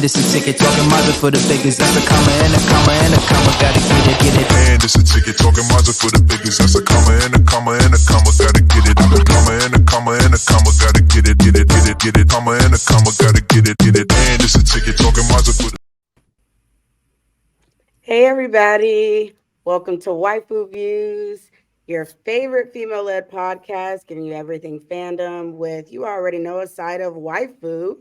it's a ticket. Talking Mazda for the biggest. That's a comma and a comma and a comma. Gotta get it. And it's a ticket. Talking Mazda for the biggest. That's a comma and a comma and a comma. Gotta get it. I'm a comma and a comma and a comma. Gotta get it. Comma and a comma. Gotta get it. And it's a ticket. Talking Mazda for the. Hey everybody, welcome to Waifu Views, your favorite female-led podcast, giving you everything fandom with, you already know, a side of waifu.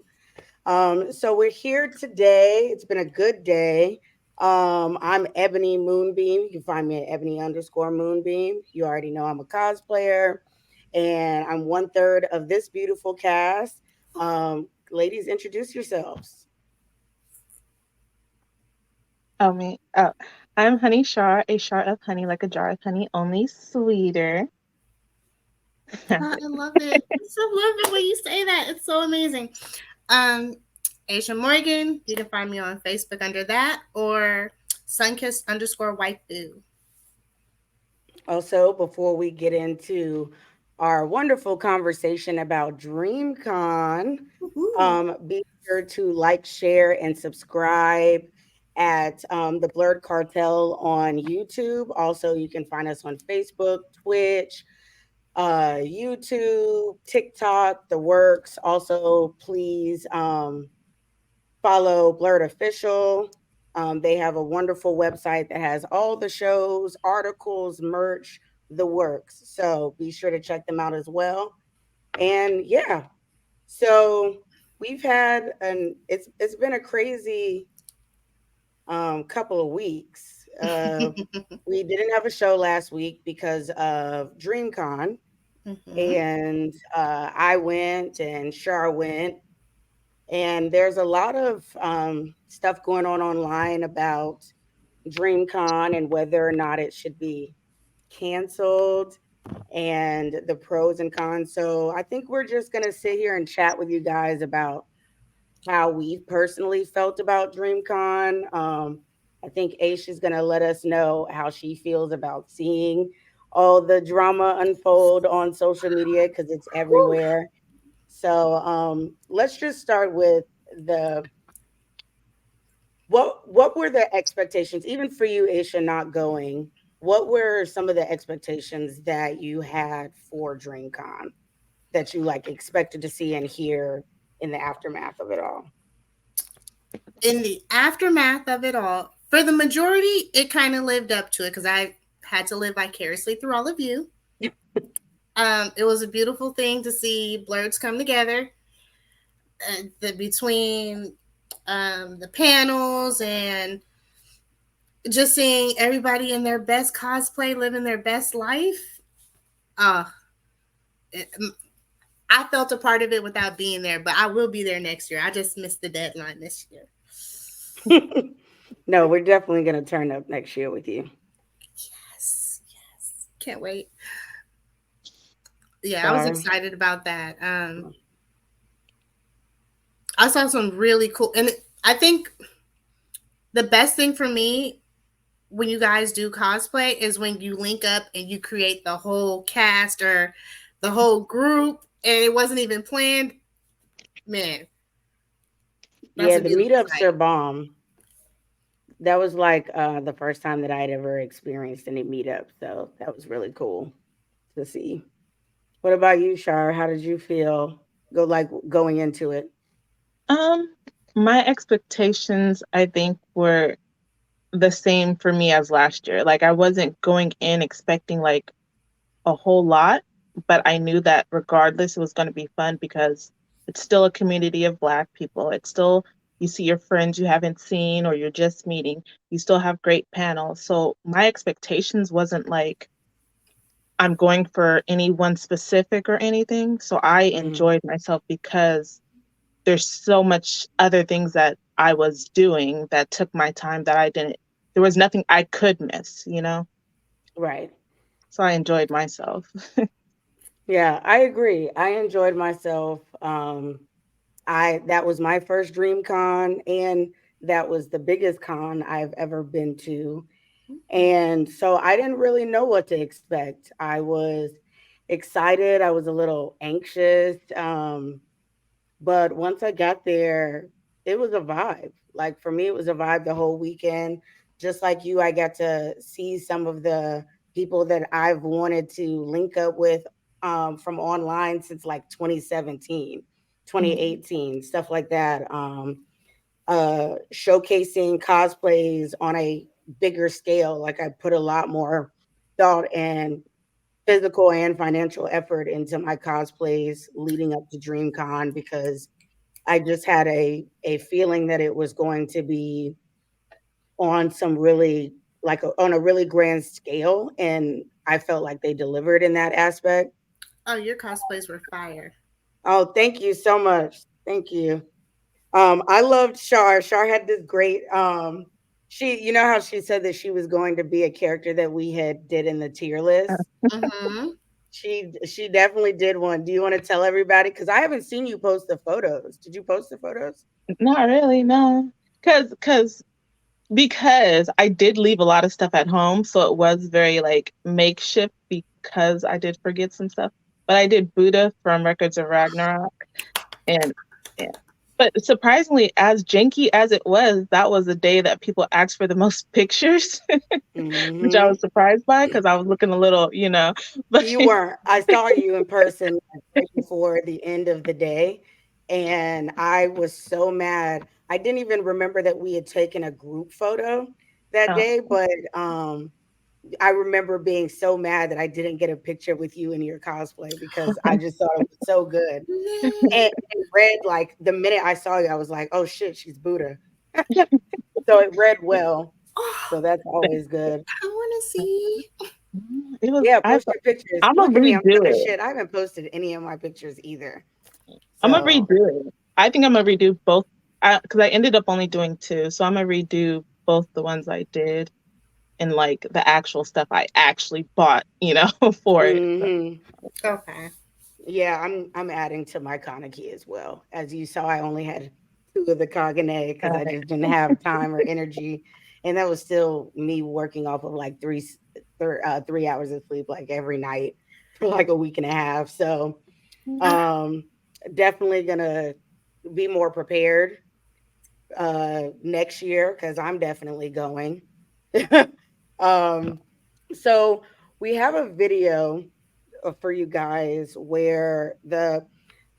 So we're here today. It's been a good day. I'm Ebony Moonbeam. You can find me at Ebony_Moonbeam. You already know I'm a cosplayer, and I'm 1/3 of this beautiful cast. Ladies, introduce yourselves. I'm Honey Char, a char of honey, like a jar of honey, only sweeter. I love it. I so love it when you say that. It's so amazing. Aisha Morgan, you can find me on Facebook under that, or Sunkissed_Waifu. Also, before we get into our wonderful conversation about Dreamcon, be sure to like, share, and subscribe at the Blurred Cartel on YouTube. Also, you can find us on Facebook, Twitch, YouTube, TikTok, the works. Also, please follow Blurred Official. They have a wonderful website that has all the shows, articles, merch, the works. So be sure to check them out as well. And yeah, so we've had it's been a crazy couple of weeks. We didn't have a show last week because of Dreamcon. And I went and Shar went, and there's a lot of stuff going on online about Dreamcon and whether or not it should be canceled and the pros and cons. So I think we're just going to sit here and chat with you guys about how we personally felt about Dreamcon. I think Aisha is going to let us know how she feels about seeing all the drama unfold on social media, because it's everywhere. So let's just start with what were the expectations, even for you, Aisha, not going? What were some of the expectations that you had for Dreamcon that you expected to see and hear in the aftermath of it all? In the aftermath of it all, for the majority, it kind of lived up to it, because I had to live vicariously through all of you. It was a beautiful thing to see Blurreds come together between the panels and just seeing everybody in their best cosplay, living their best life. I felt a part of it without being there, but I will be there next year. I just missed the deadline this year. No, we're definitely going to turn up next year with you. Yes. Can't wait. Yeah, I was excited about that. I saw some really cool, and I think the best thing for me when you guys do cosplay is when you link up and you create the whole cast or the whole group, and it wasn't even planned. Man. Yeah, the meetups are bomb. That was the first time that I'd ever experienced any meetup. So that was really cool to see. What about you, Shar? How did you feel going into it? My expectations, I think, were the same for me as last year. I wasn't going in expecting a whole lot, but I knew that regardless, it was going to be fun because it's still a community of Black people. It's still, you see your friends you haven't seen or you're just meeting. You still have great panels. So my expectations wasn't I'm going for any one specific or anything. So I enjoyed myself because there's so much other things that I was doing that took my time that there was nothing I could miss, Right. So I enjoyed myself. Yeah, I agree. I enjoyed myself. That was my first Dreamcon, and that was the biggest con I've ever been to. And so I didn't really know what to expect. I was excited. I was a little anxious. But once I got there, it was a vibe. Like for me, it was a vibe the whole weekend. Just like you, I got to see some of the people that I've wanted to link up with from online since like 2017, Mhm. 2018, stuff like that. Showcasing cosplays on a bigger scale. Like I put a lot more thought and physical and financial effort into my cosplays leading up to DreamCon because I just had a feeling that it was going to be on some really on a really grand scale, and I felt like they delivered in that aspect. Oh, your cosplays were fire. Oh, thank you so much. Thank you. I loved Shar. Shar had this great she you know how she said that she was going to be a character that we had did in the tier list? Mm-hmm. She definitely did one. Do you want to tell everybody? Because I haven't seen you post the photos. Did you post the photos? Not really, no. Cause because I did leave a lot of stuff at home, so it was very like makeshift because I did forget some stuff. But I did Buddha from Records of Ragnarok, and yeah. But surprisingly, as janky as it was, that was the day that people asked for the most pictures, which I Hmm. was surprised by because I was looking a little, you know. But You weren't. I saw you in person like, right before the end of the day, and I was so mad. I didn't even remember that we had taken a group photo that uh, day, but I remember being so mad that I didn't get a picture with you in your cosplay because I just thought it was so good. And it read like the minute I saw you, I was like, "Oh shit, she's Buddha." So it read well. Oh, So that's always good. I want to see. it was. Yeah, post your pictures. I'm gonna Look at me, I'm redo talking it. shit. I haven't posted any of my pictures either. I'm gonna So, redo it. I think I'm gonna redo both because I ended up only doing two, so I'm gonna redo both the ones I did and like the actual stuff I actually bought, for it. So, mhm. Okay. Yeah, I'm adding to my Kaneki as well. As you saw, I only had two of the Kagane because I just didn't have time or energy, and that was still me working off of like 3 hours of sleep like every night for like a week and a half. So, Uh, um, definitely gonna be more prepared next year because I'm definitely going. um, so we have a video for you guys where the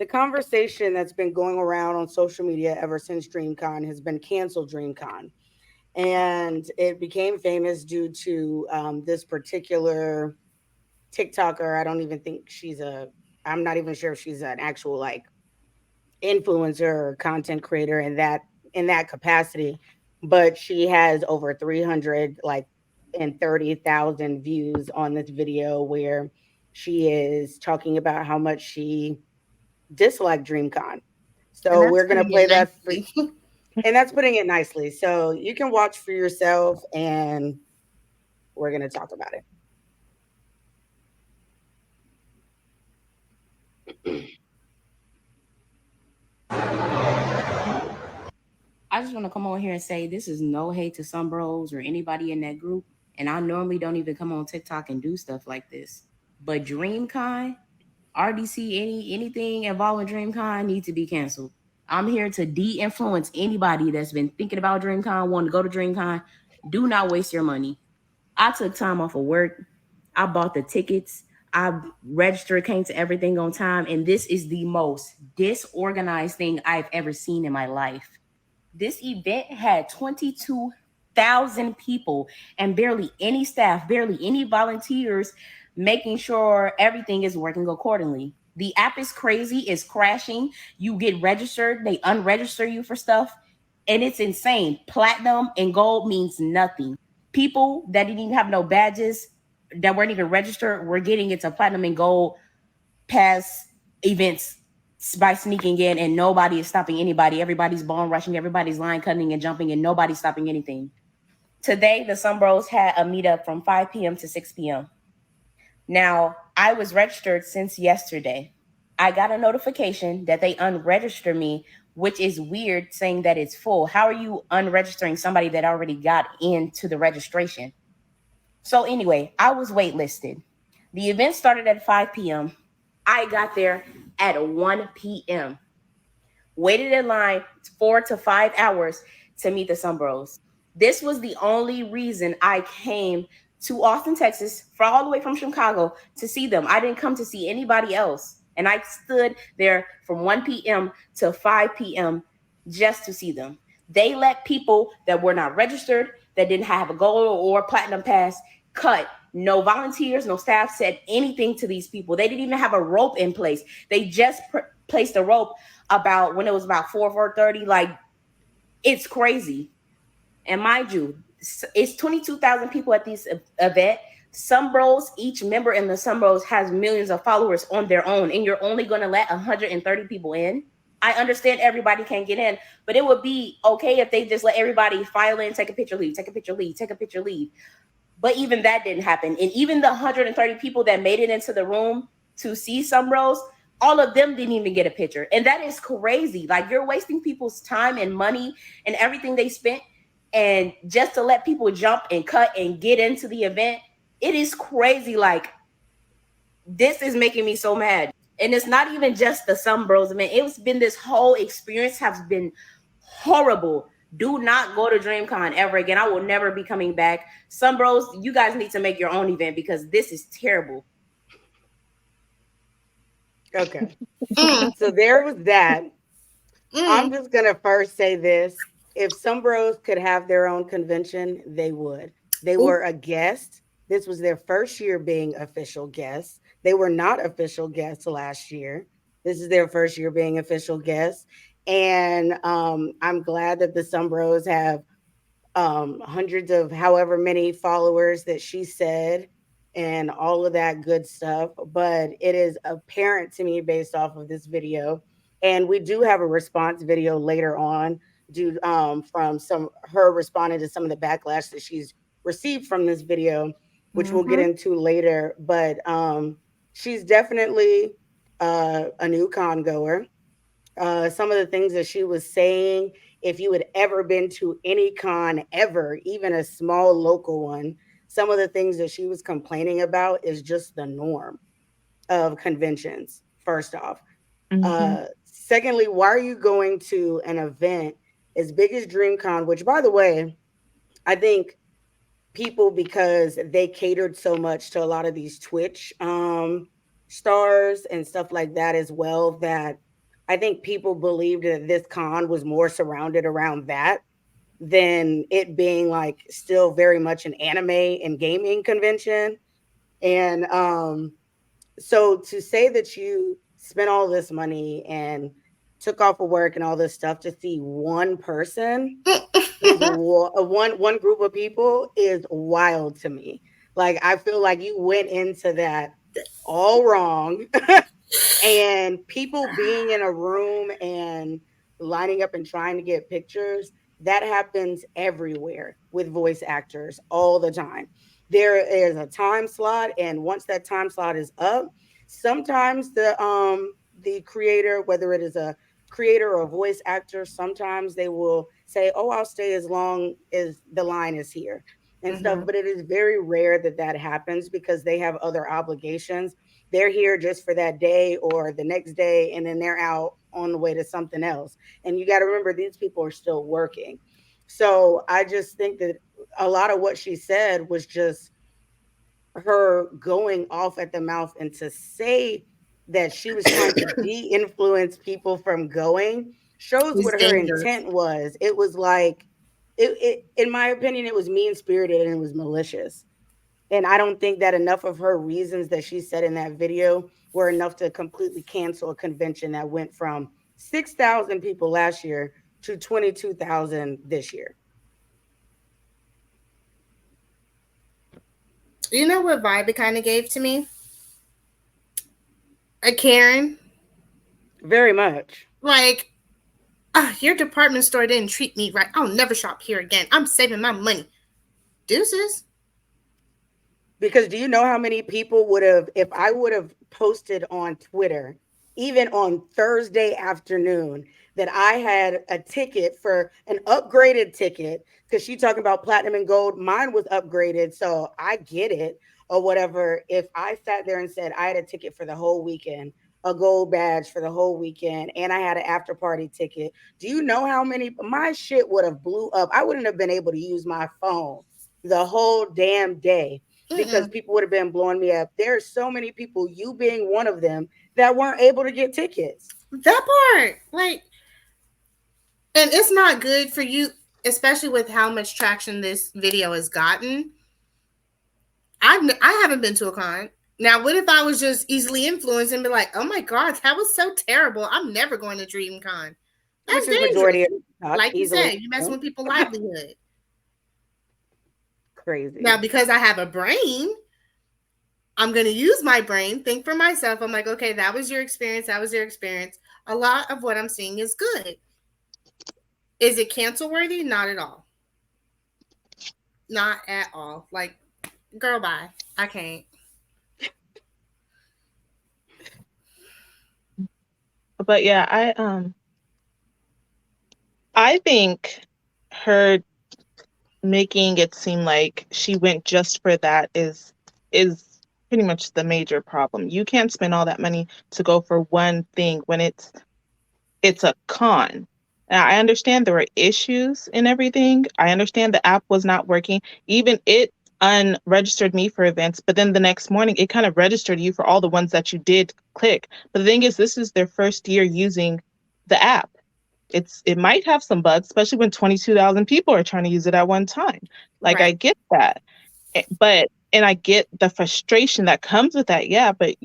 conversation that's been going around on social media ever since DreamCon has been cancel DreamCon, and it became famous due to this particular TikToker. I don't even think she's a. I'm not even sure if she's an actual like influencer or content creator in that capacity, but she has over 300 like and 30,000 views on this video where she is talking about how much she disliked DreamCon. and So that's we're gonna putting it play that for, nicely. and that's putting it nicely. So you can watch for yourself, and we're gonna talk about it. I just want to come on here and say this is no hate to some bros or anybody in that group. And I normally don't even come on TikTok and do stuff like this. But DreamCon, RDC, anything involving DreamCon needs to be canceled. I'm here to de-influence anybody that's been thinking about DreamCon, wanting to go to DreamCon. Do not waste your money. I took time off of work. I bought the tickets. I registered, came to everything on time. And this is the most disorganized thing I've ever seen in my life. This event had 22,000 people and barely any staff, barely any volunteers, making sure everything is working accordingly. The app is crazy, it's crashing. You get registered, they unregister you for stuff, and it's insane. Platinum and gold means nothing. People that didn't even have no badges, that weren't even registered, were getting into platinum and gold past events by sneaking in, and nobody is stopping anybody. Everybody's bone rushing, everybody's line cutting and jumping, and nobody's stopping anything. Today, the Sunbros had a meetup from 5 p.m. to 6 p.m. Now, I was registered since yesterday. I got a notification that they unregistered me, which is weird, saying that it's full. How are you unregistering somebody that already got into the registration? So, anyway, I was waitlisted. The event started at 5 p.m. I got there at 1 p.m. waited in line 4 to 5 hours to meet the Sunbros. This was the only reason I came to Austin, Texas, all the way from Chicago to see them. I didn't come to see anybody else. And I stood there from 1 p.m. to 5 p.m. just to see them. They let people that were not registered, that didn't have a gold or platinum pass, cut. No volunteers, no staff said anything to these people. They didn't even have a rope in place. They just placed a rope about when it was about 4:30. Like, it's crazy. And mind you, it's 22,000 people at this event. Sunbros, each member in the Sunbros has millions of followers on their own, and you're only going to let 130 people in. I understand everybody can't get in, but it would be okay if they just let everybody file in, take a picture, leave, take a picture, leave, take a picture, leave. But even that didn't happen. And even the 130 people that made it into the room to see Sunbros, all of them didn't even get a picture. And that is crazy. Like, you're wasting people's time and money and everything they spent, and just to let people jump and cut and get into the event, it is crazy. Like, this is making me so mad. And it's not even just the Sunbros event. It's been, this whole experience has been horrible. Do not go to Dreamcon ever again. I will never be coming back. Sunbros, you guys need to make your own event because this is terrible. Okay. So there was that. I'm just going to first say this. If Sunbros could have their own convention, they would. They were a guest. This was their first year being official guests. They were not official guests last year. This is their first year being official guests. And I'm glad that the Sunbros have hundreds of however many followers that she said and all of that good stuff. But it is apparent to me based off of this video. And we do have a response video later on due from her responding to some of the backlash that she's received from this video, which we'll get into later. But she's definitely a new con goer. Some of the things that she was saying, if you had ever been to any con ever, even a small local one, some of the things that she was complaining about is just the norm of conventions, first off. Secondly, why are you going to an event as big as Dreamcon, which, by the way, I think people, because they catered so much to a lot of these Twitch stars and stuff like that as well, that I think people believed that this con was more surrounded around that than it being like still very much an anime and gaming convention. And so to say that you spent all this money and took off of work and all this stuff to see one person is one group of people is wild to me. Like, I feel like you went into that all wrong. And people being in a room and lining up and trying to get pictures, that happens everywhere with voice actors all the time. There is a time slot, and once that time slot is up, sometimes the creator, whether it is a creator or a voice actor, sometimes they will say, "Oh, I'll stay as long as the line is here," and stuff. But it is very rare that that happens because they have other obligations. They're here just for that day or the next day, and then they're out on the way to something else. And you got to remember, these people are still working. So I just think that a lot of what she said was just her going off at the mouth, and to say that she was trying to de-influence people from going shows what her intent was. It was like, it in my opinion, it was mean-spirited and it was malicious. And I don't think that enough of her reasons that she said in that video were enough to completely cancel a convention that went from 6,000 people last year to 22,000 this year. You know what vibe it kind of gave to me? A Karen. Very much. Like, your department store didn't treat me right. I'll never shop here again. I'm saving my money. Deuces. Because do you know how many people would have, if I would have posted on Twitter, even on Thursday afternoon, that I had a ticket for an upgraded ticket, because she's talking about platinum and gold. Mine was upgraded, so I get it, or whatever. If I sat there and said I had a ticket for the whole weekend, a gold badge for the whole weekend, and I had an after party ticket. Do you know how many my shit would have blew up? I wouldn't have been able to use my phone the whole damn day because Mm-mm. people would have been blowing me up. There's so many people, you being one of them, that weren't able to get tickets. That part, like, and it's not good for you, especially with how much traction this video has gotten. I haven't been to a con. Now, what if I was just easily influenced and be like, "Oh my god, that was so terrible. I'm never going to Dreamcon." That's Which is majority dangerous. of TikTok, Like you easily. said, you messing with people's livelihood. Crazy. Now, because I have a brain, I'm going to use my brain, think for myself. I'm like, okay, that was your experience. That was your experience. A lot of what I'm seeing is good. Is it cancel worthy? Not at all. Not at all. Like, girl, bye. I can't. But yeah, I think her making it seem like she went just for that is pretty much the major problem. You can't spend all that money to go for one thing when it's a con. Now, I understand there were issues and everything. I understand the app was not working. Even it unregistered me for events, but then the next morning it kind of registered you for all the ones that you did click. But the thing is, this is their first year using the app. It might have some bugs, especially when 22,000 people are trying to use it at one time. Like, I Right. get that. But and I get the frustration that comes with that. Yeah, but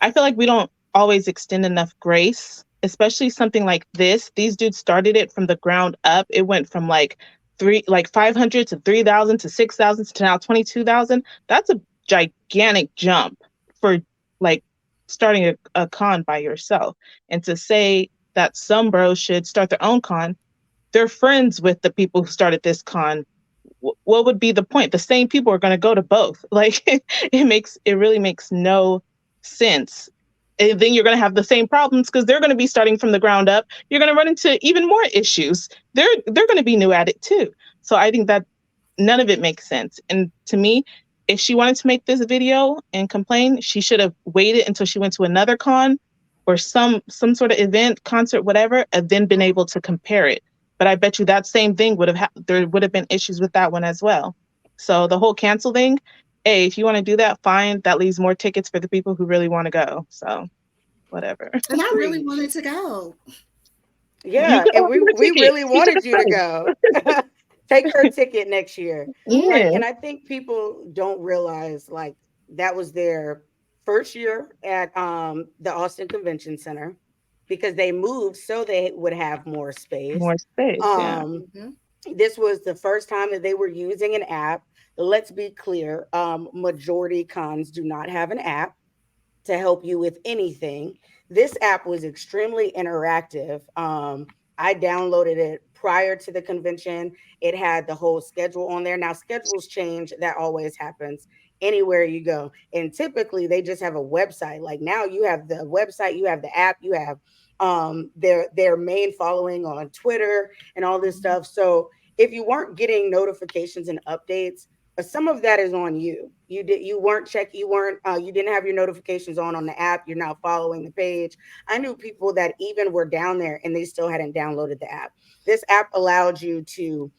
I feel like we don't always extend enough grace, especially something like this. These dudes started it from the ground up. It went from like 500 to 3,000 to 6,000 to now 22,000. That's a gigantic jump for like starting a con by yourself. And to say that some bros should start their own con, they're friends with the people who started this con. What would be the point? The same people are going to go to both. Like, it really makes no sense. And then you're going to have the same problems because they're going to be starting from the ground up. You're going to run into even more issues. They're going to be new at it too. So I think that none of it makes sense. And to me, if she wanted to make this video and complain, she should have waited until she went to another con or some sort of event, concert, whatever, and then been able to compare it. But I bet you that same thing there would have been issues with that one as well. So the whole cancel thing, hey, if you want to do that, fine. That leaves more tickets for the people who really want to go. So whatever. And I really Preach. wanted to go. You Yeah, could and offer her a we ticket. really She should wanted you to have go. Take her ticket next year. stayed. And I think people don't realize like that was their first year at the Austin Convention Center because they moved so they would have more space. More space. Yeah. Um Mm-hmm. this was the first time that they were using an app. Let's be clear, majority cons do not have an app to help you with anything. This app was extremely interactive. I downloaded it prior to the convention. It had the whole schedule on there. Now, schedules change, that always happens anywhere you go. And typically, they just have a website. Like now, you have the website, you have the app, you have their main following on Twitter and all this stuff. So if you weren't getting notifications and updates, some of that is on you. You weren't you didn't have your notifications on the app. You're not following the page. I knew people that even were down there and they still hadn't downloaded the app. This app allowed you to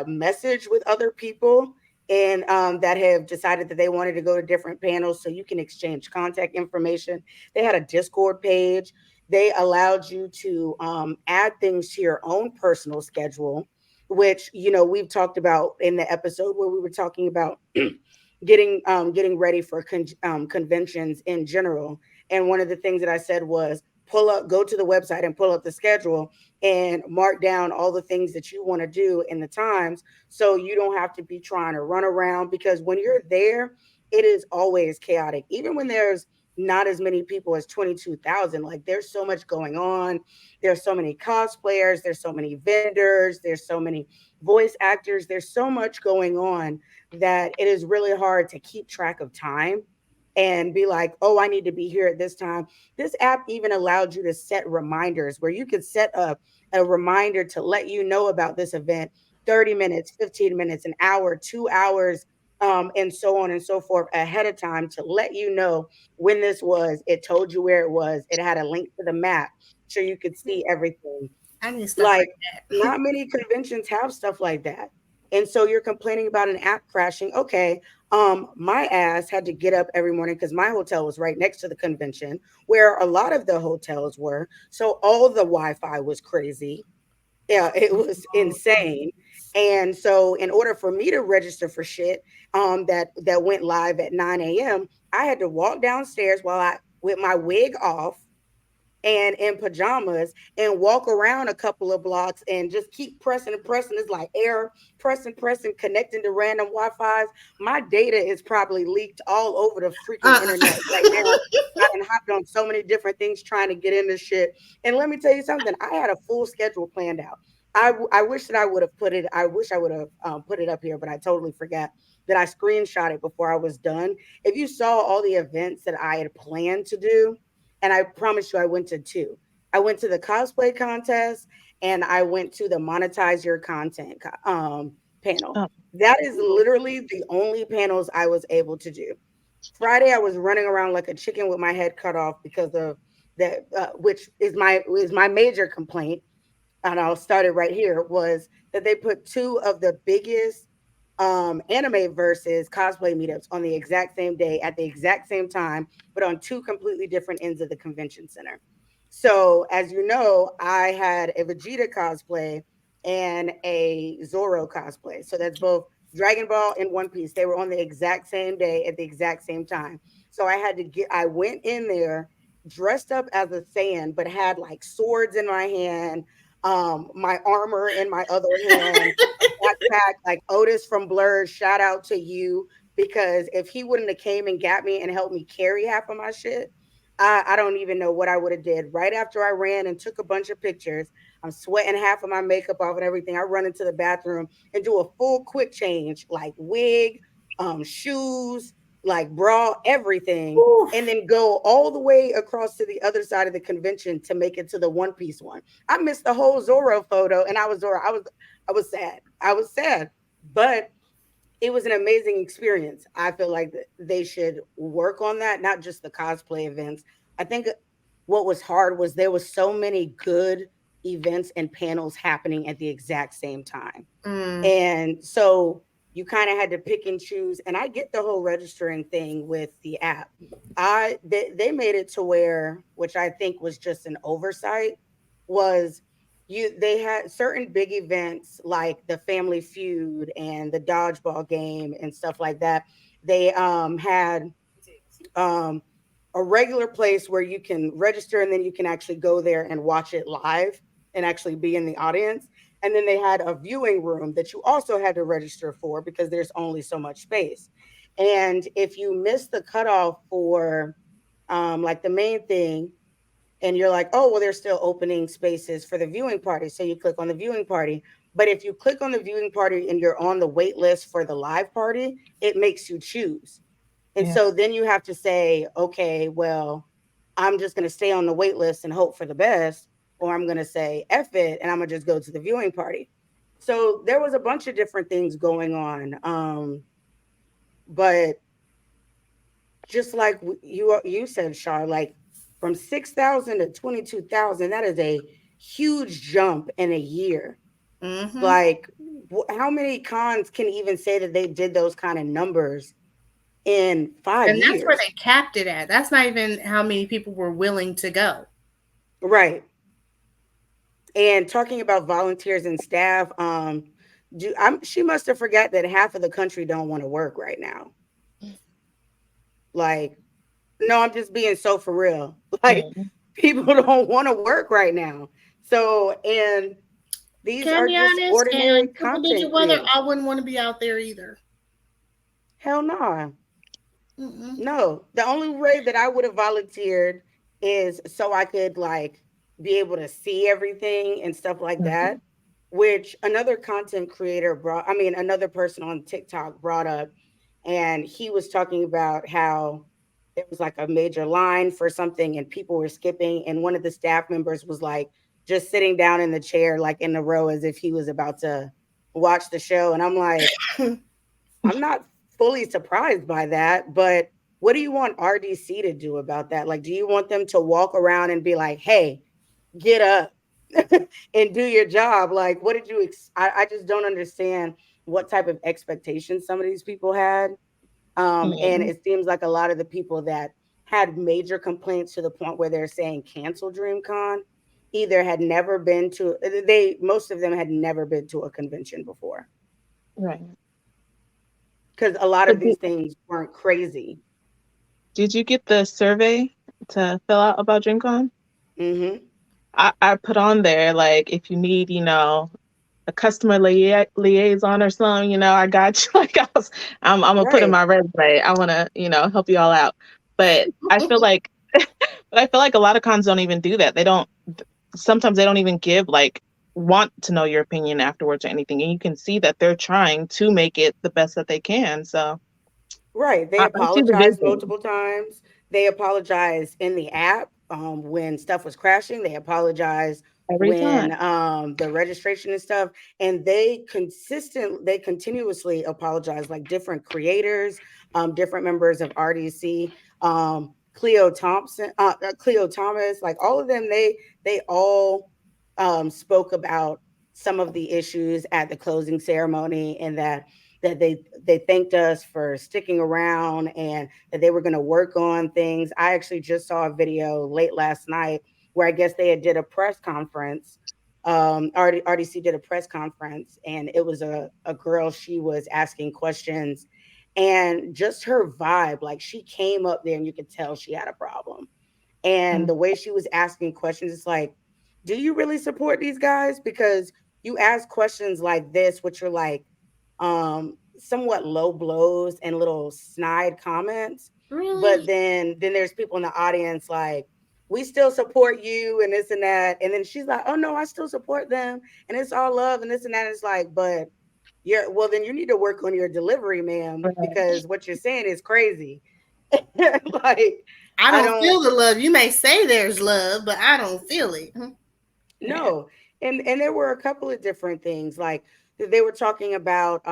message with other people and that have decided that they wanted to go to different panels so you can exchange contact information. They had a Discord page. They allowed you to add things to your own personal schedule, which we've talked about in the episode where we were talking about getting ready for conventions in general. And one of the things that I said was go to the website and pull up the schedule and mark down all the things that you want to do in the times so you don't have to be trying to run around, because when you're there it is always chaotic, even when there's not as many people as 22,000. Like there's so much going on. There's so many cosplayers, there's so many vendors, there's so many voice actors, there's so much going on that it is really hard to keep track of time and be like, oh, I need to be here at this time. This app even allowed you to set reminders where you could set up a reminder to let you know about this event 30 minutes, 15 minutes, an hour, 2 hours and so on and so forth ahead of time to let you know when this was. It told you where it was. It had a link to the map so you could see everything. I need stuff Like, like that. not many conventions have stuff like that. And so you're complaining about an app crashing. Okay. My ass had to get up every morning because my hotel was right next to the convention where a lot of the hotels were. So all the Wi-Fi was crazy. Yeah, it was insane. And so in order for me to register for shit that went live at 9 a.m., I had to walk downstairs while I with my wig off and in pajamas and walk around a couple of blocks and just keep pressing and pressing. It's like air, pressing, connecting to random Wi-Fi's. My data is probably leaked all over the freaking internet right now. I done hopped on so many different things trying to get in this shit. And let me tell you something, I had a full schedule planned out. I wish that I would have put it, I wish I would have put it up here, but I totally forgot that I screenshot it before I was done. If you saw all the events that I had planned to do, and I promise you, I went to two. I went to the cosplay contest and I went to the monetize your content panel. Oh, That is literally the only panels I was able to do. Friday, I was running around like a chicken with my head cut off because of that, which is my major complaint. And I'll start it right here. Was that they put two of the biggest anime versus cosplay meetups on the exact same day at the exact same time, but on two completely different ends of the convention center. So, as you know, I had a Vegeta cosplay and a Zoro cosplay. So that's both Dragon Ball and One Piece. They were on the exact same day at the exact same time. So I went in there dressed up as a Saiyan, but had like swords in my hand, my armor in my other hand, backpack, like Otis from Blur. Shout out to you, because if he wouldn't have came and got me and helped me carry half of my shit, I don't even know what I would have did. Right after I ran and took a bunch of pictures, I'm sweating half of my makeup off and everything. I run into the bathroom and do a full quick change, like wig, shoes, like bra, everything, and then go all the way across to the other side of the convention to make it to the One Piece one. I missed the whole Zoro photo, and I was Zoro. I was sad. I was sad, but it was an amazing experience. I feel like they should work on that, not just the cosplay events. I think what was hard was there was so many good events and panels happening at the exact same time. And so you kind of had to pick and choose. And I get the whole registering thing with the app. They made it to where, which I think was just an oversight, was they had certain big events like the Family Feud and the dodgeball game and stuff like that. They had a regular place where you can register and then you can actually go there and watch it live and actually be in the audience. And then they had a viewing room that you also had to register for because there's only so much space. And if you miss the cutoff for like the main thing, and you're like, oh, well, they're still opening spaces for the viewing party. So you click on the viewing party. But if you click on the viewing party and you're on the wait list for the live party, it makes you choose. And yeah. so then you have to say, okay, well, I'm just going to stay on the wait list and hope for the best, or I'm going to say F it and I'm going to just go to the viewing party. So there was a bunch of different things going on. But just like you said, Shar, like from 6,000 to 22,000, that is a huge jump in a year. Like, how many cons can even say that they did those kind of numbers in 5 years? And that's where they capped it at. That's not even how many people were willing to go. Right. And talking about volunteers and staff, she must have forgot that half of the country don't want to work right now. Like, no, I'm just being so for real. Like, people don't want to work right now. So, and these are just ordinary content creators. I wouldn't want to be out there either. Hell no. No. The only way that I would have volunteered is so I could like be able to see everything and stuff like that, which another content creator another person on TikTok brought up, and he was talking about how there was like a major line for something and people were skipping, and one of the staff members was like just sitting down in the chair, like in the row as if he was about to watch the show. And I'm like, I'm not fully surprised by that. But what do you want RDC to do about that? Like, do you want them to walk around and be like, hey, get up and do your job? Like, what did you I just don't understand what type of expectations some of these people had. And Yeah. it seems like a lot of the people that had major complaints to the point where they're saying cancel DreamCon either had never been to most of them had never been to a convention before, Right. because a lot But of these things weren't crazy. did you get the survey to fill out about DreamCon? Hmm. I put on there, like, if you need, a customer liaison or something, I got you. Like, I'm gonna put in Right. my resume. I want to, help you all out. But I feel like, a lot of cons don't even do that. They don't. Sometimes they don't even give, like, want to know your opinion afterwards or anything, and you can see that they're trying to make it the best that they can. So Right. They I see the apologized vision multiple times. They apologized in the app when stuff was crashing. They apologized every when time. the registration and stuff. And they continuously apologize, like different creators, different members of RDC, Cleo Thomas, like all of them. They all spoke about some of the issues at the closing ceremony, and that they thanked us for sticking around and that they were going to work on things. I actually just saw a video late last night where I guess they had did a press conference. RDC did a press conference, and it was a girl. She was asking questions, and just her vibe, like she came up there and you could tell she had a problem. And Mm, the way she was asking questions, it's like, do you really support these guys? Because you ask questions like this, which are like somewhat low blows and little snide comments. But Really? then there's people in the audience like, we still support you and this and that. And then she's like, oh no, I still support them. And it's all love and this and that. It's like, but well, then you need to work on your delivery, ma'am, right. because what you're saying is crazy. Like, I I don't don't feel the love. You may say there's love, but I don't feel it. Yeah. No, and there were a couple of different things. Like they were talking about.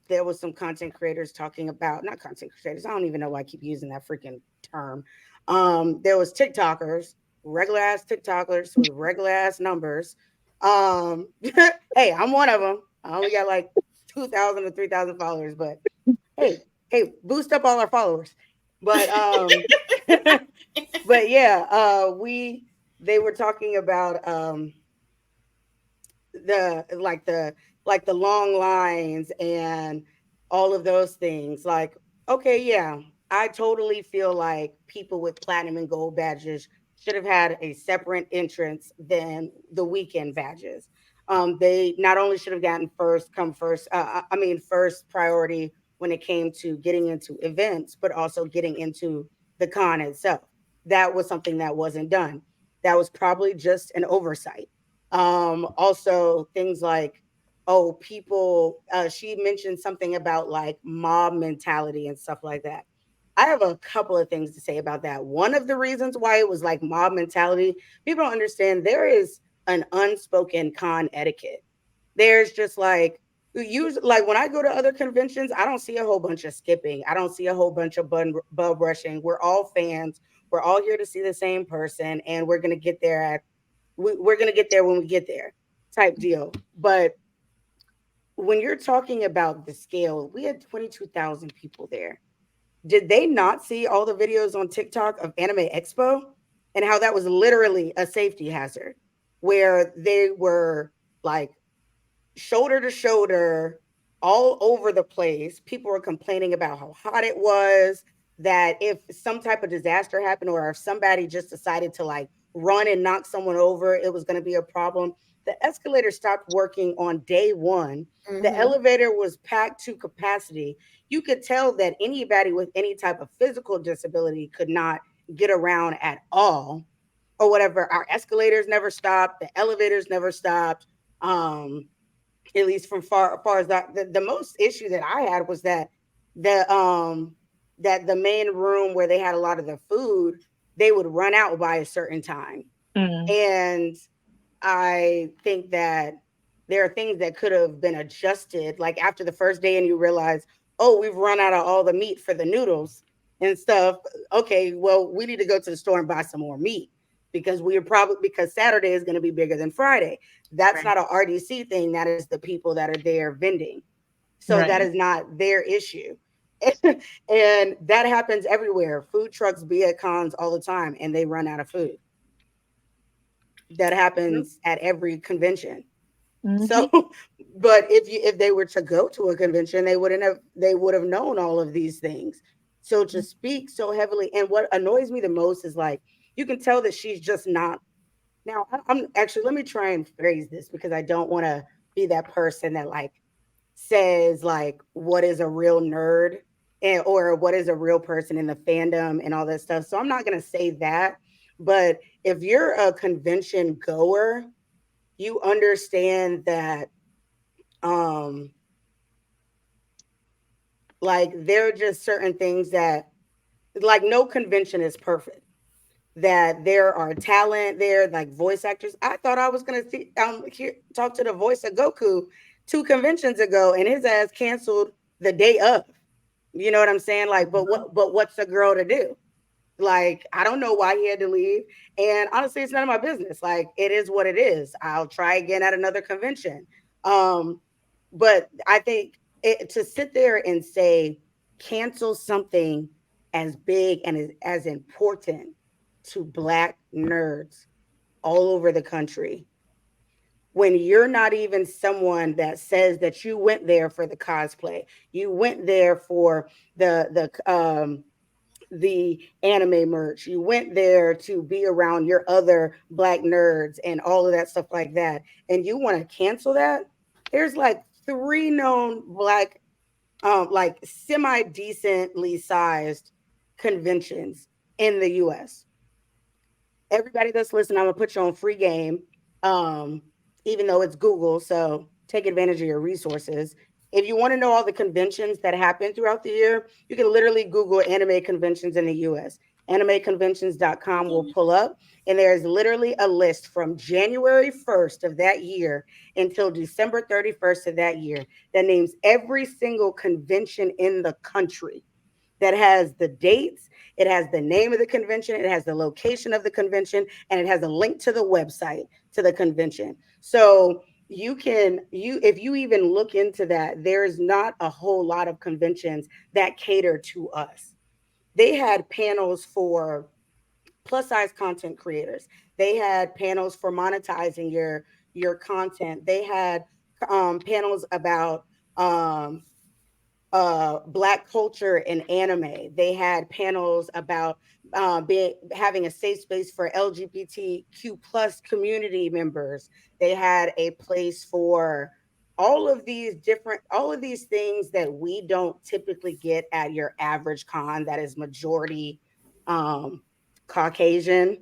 There was some content creators talking about, not content creators. I don't even know why I keep using that freaking term. There was TikTokers, regular ass TikTokers with regular ass numbers. Hey, I'm one of them. I only got like 2,000 or 3,000 followers, but hey, boost up all our followers. But but yeah, we they were talking about the like the long lines and all of those things. Like, okay, yeah, I totally feel like people with platinum and gold badges should have had a separate entrance than the weekend badges. They not only should have gotten first come first, I mean first priority when it came to getting into events, but also getting into the con itself. That was something that wasn't done. That was probably just an oversight. Also things like, oh, people, she mentioned something about like mob mentality and stuff like that. I have a couple of things to say about that. One of the reasons why it was like mob mentality, people don't understand there is an unspoken con etiquette. There's just like, like when I go to other conventions, I don't see a whole bunch of skipping. I don't see a whole bunch of bub rushing. We're all fans. We're all here to see the same person, and we're gonna get there we're going to get there when we get there type deal. But when you're talking about the scale, we had 22,000 people there. Did they not see all the videos on TikTok of Anime Expo and how that was literally a safety hazard, where they were like shoulder to shoulder all over the place? People were complaining about how hot it was, that if some type of disaster happened or if somebody just decided to like run and knock someone over, it was going to be a problem. The escalator stopped working on day one. The Mm-hmm. elevator was packed to capacity. You could tell that anybody with any type of physical disability could not get around at all or whatever. Our escalators never stopped. The elevators never stopped. At least from far as that, the most issue that I had was the that the main room where they had a lot of the food, they would run out by a certain time. Mm, And I think that there are things that could have been adjusted like after the first day, and you realize, oh, we've run out of all the meat for the noodles and stuff. Okay, well, we need to go to the store and buy some more meat because we are probably because Saturday is going to be bigger than Friday. That's Right. not a RDC thing. That is the people that are there vending. So that Right. is not their issue. And that happens everywhere. Food trucks be at cons all the time and they run out of food. That Yep. happens at every convention. Mm-hmm. So, but if they were to go to a convention, they would have known all of these things. So to speak so heavily, and what annoys me the most is like you can tell that she's just not. Now, I'm actually let me try and phrase this because I don't want to be that person that like says like what is a real nerd and or what is a real person in the fandom and all that stuff. So I'm not gonna say that. But if you're a convention goer, you understand that um like there are just certain things that like no convention is perfect, that there are talent there like voice actors. I thought I was going to see talk to the voice of Goku 2 conventions ago and his ass canceled the day of. You know what I'm saying? Like but what's a girl to do? Like, I don't know why he had to leave. And honestly, it's none of my business. Like, it is what it is. I'll try again at another convention. Um, but I think to sit there and say, cancel something as big and as important to Black nerds all over the country when you're not even someone that says that you went there for the cosplay, you went there for the anime merch. You went there to be around your other Black nerds and all of that stuff like that. And you want to cancel that? There's like 3 known Black, like semi decently sized conventions in the US. Everybody that's listening, I'm gonna put you on free game. Um, Even though it's Google, so take advantage of your resources. If you want to know all the conventions that happen throughout the year, you can literally Google anime conventions in the US. Animeconventions.com will pull up, and there's literally a list from January 1st of that year until December 31st of that year that names every single convention in the country, that has the dates, it has the name of the convention, it has the location of the convention, and it has a link to the website to the convention. So you if you even look into that, there's not a whole lot of conventions that cater to us. They had panels for plus size content creators. They had panels for monetizing your content. They had panels about um Black culture and anime. They had panels about being having a safe space for LGBTQ plus community members. They had a place for all of these things that we don't typically get at your average con that is majority um Caucasian.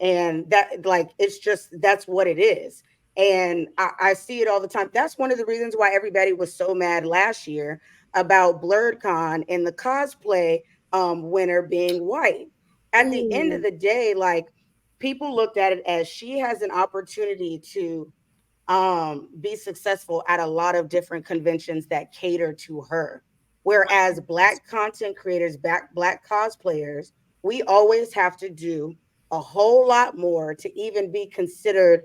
And that like it's just that's what it is. And I see it all the time. That's one of the reasons why everybody was so mad last year about BlurredCon and the cosplay winner being white. At the end of Ooh. the day, like people looked at it as she has an opportunity to be successful at a lot of different conventions that cater to her. Whereas Black content creators, Black cosplayers, we always have to do a whole lot more to even be considered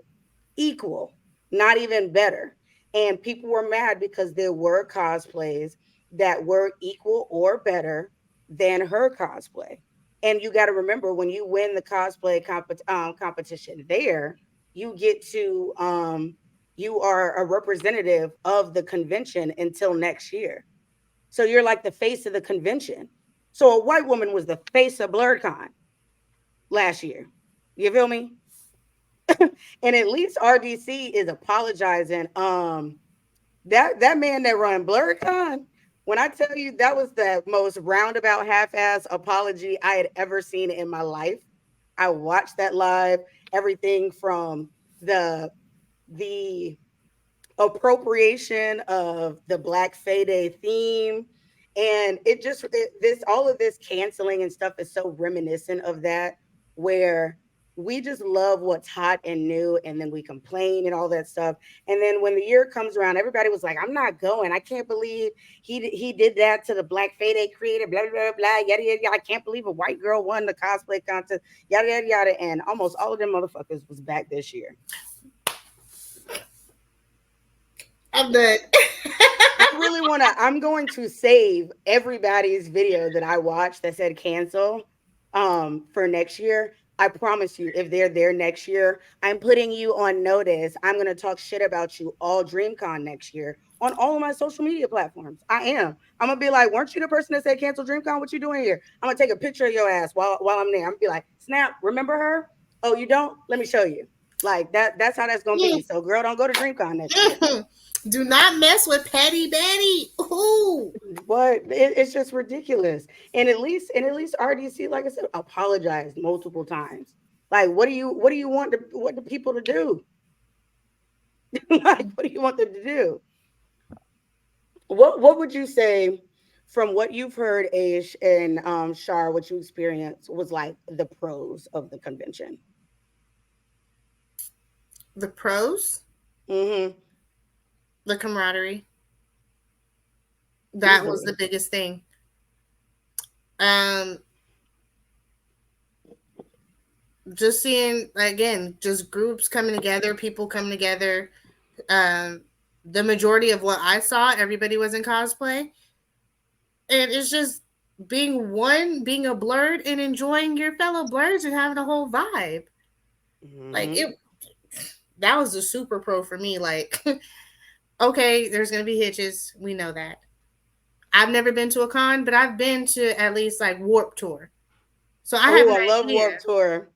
equal, not even better. And people were mad because there were cosplays that were equal or better than her cosplay. And you got to remember when you win the cosplay competition there, you get to, you are a representative of the convention until next year. So you're like the face of the convention. So a white woman was the face of BlurredCon last year. You feel me? And at least RDC is apologizing. That man that run BlurCon, when I tell you that was the most roundabout half-ass apology I had ever seen in my life. I watched that live. Everything from the the appropriation of the Black Fayday theme, and this all of this canceling and stuff is so reminiscent of that, where we just love what's hot and new, and then we complain and all that stuff. And then when the year comes around, everybody was like, I'm not going. I can't believe he did that to the Black Fade creator, blah, blah, blah, blah, yada, yada, yada. I can't believe a white girl won the cosplay contest, yada, yada, yada. And almost all of them motherfuckers was back this year. I'm done. I'm going to save everybody's video that I watched that said cancel for next year. I promise you, if they're there next year, I'm putting you on notice. I'm going to talk shit about you all Dreamcon next year on all of my social media platforms. I am. I'm going to be like, weren't you the person that said cancel Dreamcon? What you doing here? I'm going to take a picture of your ass while I'm there. I'm going to be like, Snap, remember her? Oh, you don't? Let me show you. Like that's how that's going to be. So girl, don't go to Dreamcon next year. Do not mess with Petty Betty. Ooh. But it's just ridiculous. And at least RDC, like I said, apologized multiple times. Like, what do you want the people to do? Like, what do you want them to do? What would you say from what you've heard, Aish and Shar, what you experienced was like the pros of the convention? The pros? Mm-hmm. The camaraderie. That was the biggest thing. Just seeing, again, just groups coming together, people coming together. The majority of what I saw, everybody was in cosplay. And it's just being one, being a blurred, and enjoying your fellow blurs and having a whole vibe. Mm-hmm. Like, that was the super pro for me. Like, okay, there's going to be hitches. We know that. I've never been to a con, but I've been to at least like Warp Tour. So I love Warp Tour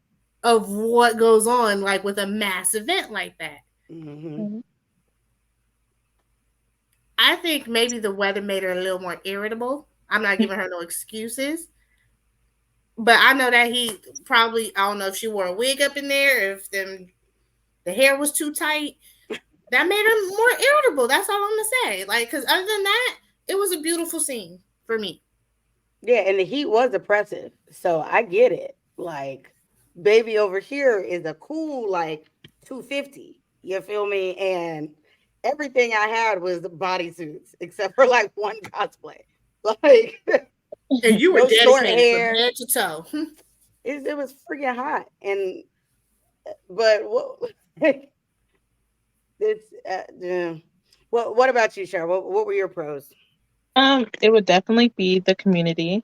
of what goes on like with a mass event like that. Mm-hmm. I think maybe the weather made her a little more irritable. I'm not giving her no excuses. But I know that he probably, I don't know if she wore a wig up in there, if the hair was too tight. That made her more irritable. That's all I'm going to say. Like, because other than that, it was a beautiful scene for me. Yeah, and the heat was oppressive. So I get it. Like, baby over here is a cool, like, 250. You feel me? And everything I had was the bodysuits, except for, like, one cosplay. Like, and you were no short hair. From head to toe. It was freaking hot. And, but what about you, Cheryl? What were your pros? It would definitely be the community.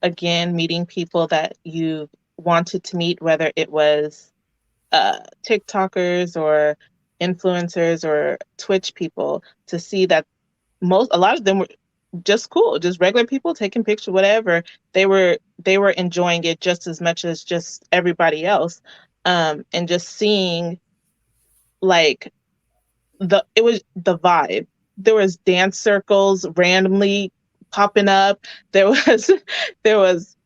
Again, meeting people that you wanted to meet, whether it was TikTokers or influencers or Twitch people, to see that a lot of them were just cool, just regular people taking pictures, whatever. They were enjoying it just as much as just everybody else. And just seeing like it was the vibe. There was dance circles randomly popping up. There was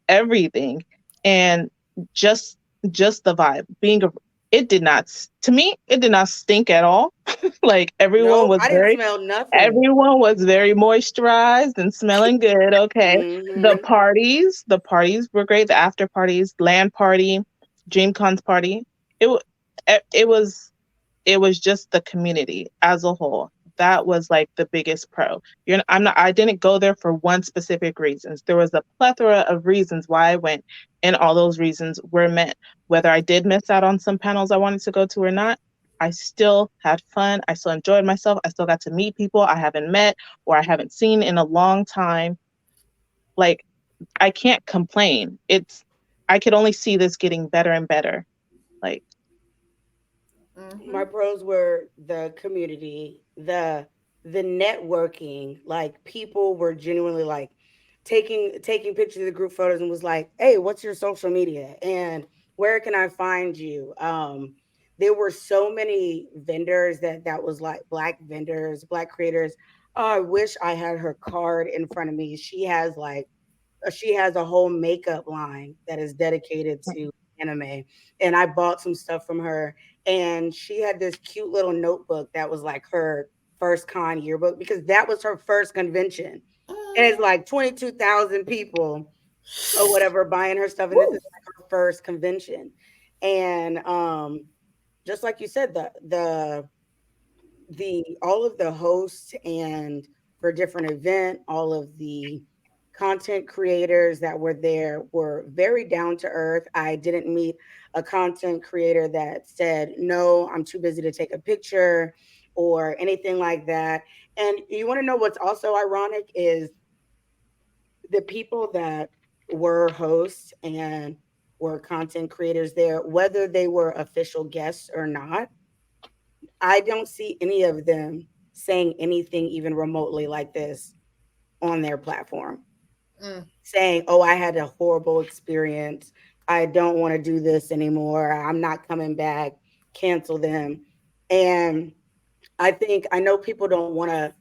everything, and just the vibe. It did not stink at all. Like everyone was smell nothing. Everyone was very moisturized and smelling good. Okay. Mm-hmm. The parties were great. The after parties, LAN party, DreamCon's party. It was just the community as a whole. That was like the biggest pro. I didn't go there for one specific reason. There was a plethora of reasons why I went, and all those reasons were met. Whether I did miss out on some panels I wanted to go to or not, I still had fun. I still enjoyed myself. I still got to meet people I haven't met or I haven't seen in a long time. Like, I can't complain. I could only see this getting better and better. Like, my pros were the community, the networking. Like, people were genuinely like taking pictures of the group photos and was like, hey, what's your social media and where can I find you? There were so many vendors that was like Black vendors, Black creators. Oh, I wish I had her card in front of me. She has a whole makeup line that is dedicated to anime, and I bought some stuff from her. And she had this cute little notebook that was like her first con yearbook, because that was her first convention. And it's like 22,000 people or whatever buying her stuff. And this is like her first convention. And just like you said, the all of the hosts and for different event, all of the content creators that were there were very down to earth. I didn't meet a content creator that said, "No, I'm too busy to take a picture," or anything like that. And you want to know what's also ironic is the people that were hosts and were content creators there, whether they were official guests or not, I don't see any of them saying anything even remotely like this on their platform, Mm. saying, "Oh, I had a horrible experience. I don't want to do this anymore. I'm not coming back. Cancel them." And I know people don't want to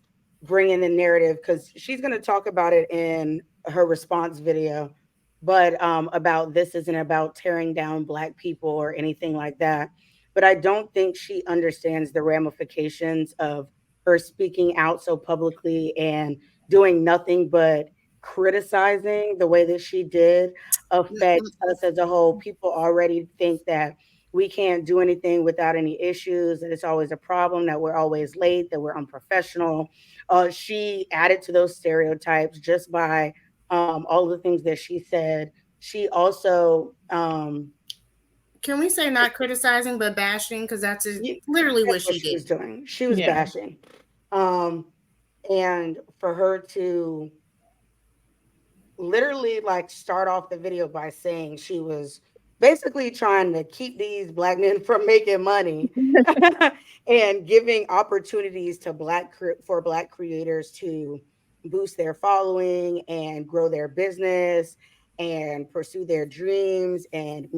bring in the narrative because she's going to talk about it in her response video, but about this isn't about tearing down Black people or anything like that. But I don't think she understands the ramifications of her speaking out so publicly and doing nothing but criticizing the way that she did affect us as a whole. People already think that we can't do anything without any issues, that it's always a problem, that we're always late, that we're unprofessional. She added to those stereotypes just by all the things that she said. She also Can we say not criticizing but bashing? Because literally what that's what she she did. was doing. She was Yeah. bashing. Um, and for her to literally like start off the video by saying she was basically trying to keep these Black men from making money and giving opportunities to for Black creators to boost their following and grow their business and pursue their dreams and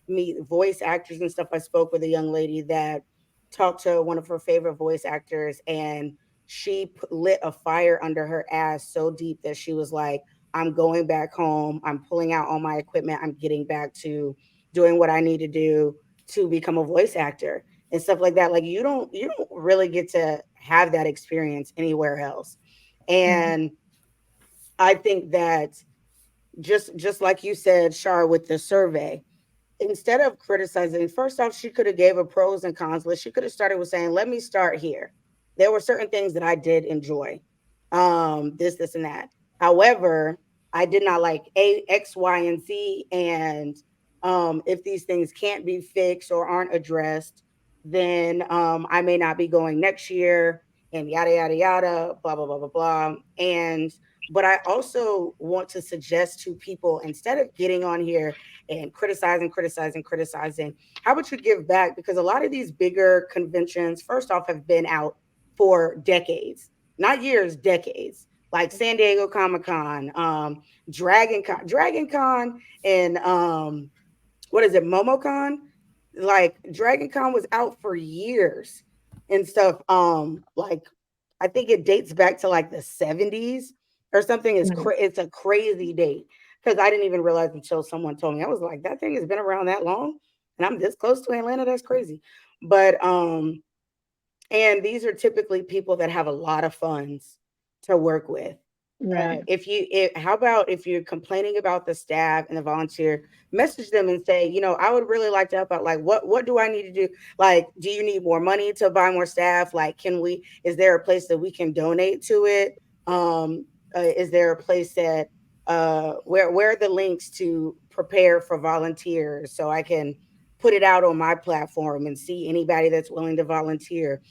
meet voice actors and stuff. I spoke with a young lady that talked to one of her favorite voice actors, and she lit a fire under her ass so deep that she was like, "I'm going back home. I'm pulling out all my equipment. I'm getting back to doing what I need to do to become a voice actor," and stuff like that. Like you don't really get to have that experience anywhere else. Mhm. And I think that just like you said, Shar, with the survey, instead of criticizing, first off, she could have gave a pros and cons list. She could have started with saying, "Let me start here. There were certain things that I did enjoy, this and that. However, I did not like X, Y, and Z, and if these things can't be fixed or aren't addressed, then I may not be going next year, and yada yada yada, blah blah blah blah blah." And but I also want to suggest to people, instead of getting on here and criticizing, how about you give back? Because a lot of these bigger conventions, first off, have been out for decades, not years, decades. Like San Diego Comic Con, Dragon Con, and what is it, MomoCon? Like Dragon Con was out for years and stuff. Like I think it dates back to like the 70s or something. Mhm. It's a crazy date because I didn't even realize until someone told me. I was like, that thing has been around that long, and I'm this close to Atlanta. That's crazy. But and these are typically people that have a lot of funds to work with. Right. How about if you're complaining about the staff and the volunteer, message them and say, I would really like to help out. Like, what do I need to do? Like, do you need more money to buy more staff? Like, is there a place that we can donate to it? Is there a place that where are the links to prepare for volunteers so I can put it out on my platform and see anybody that's willing to volunteer?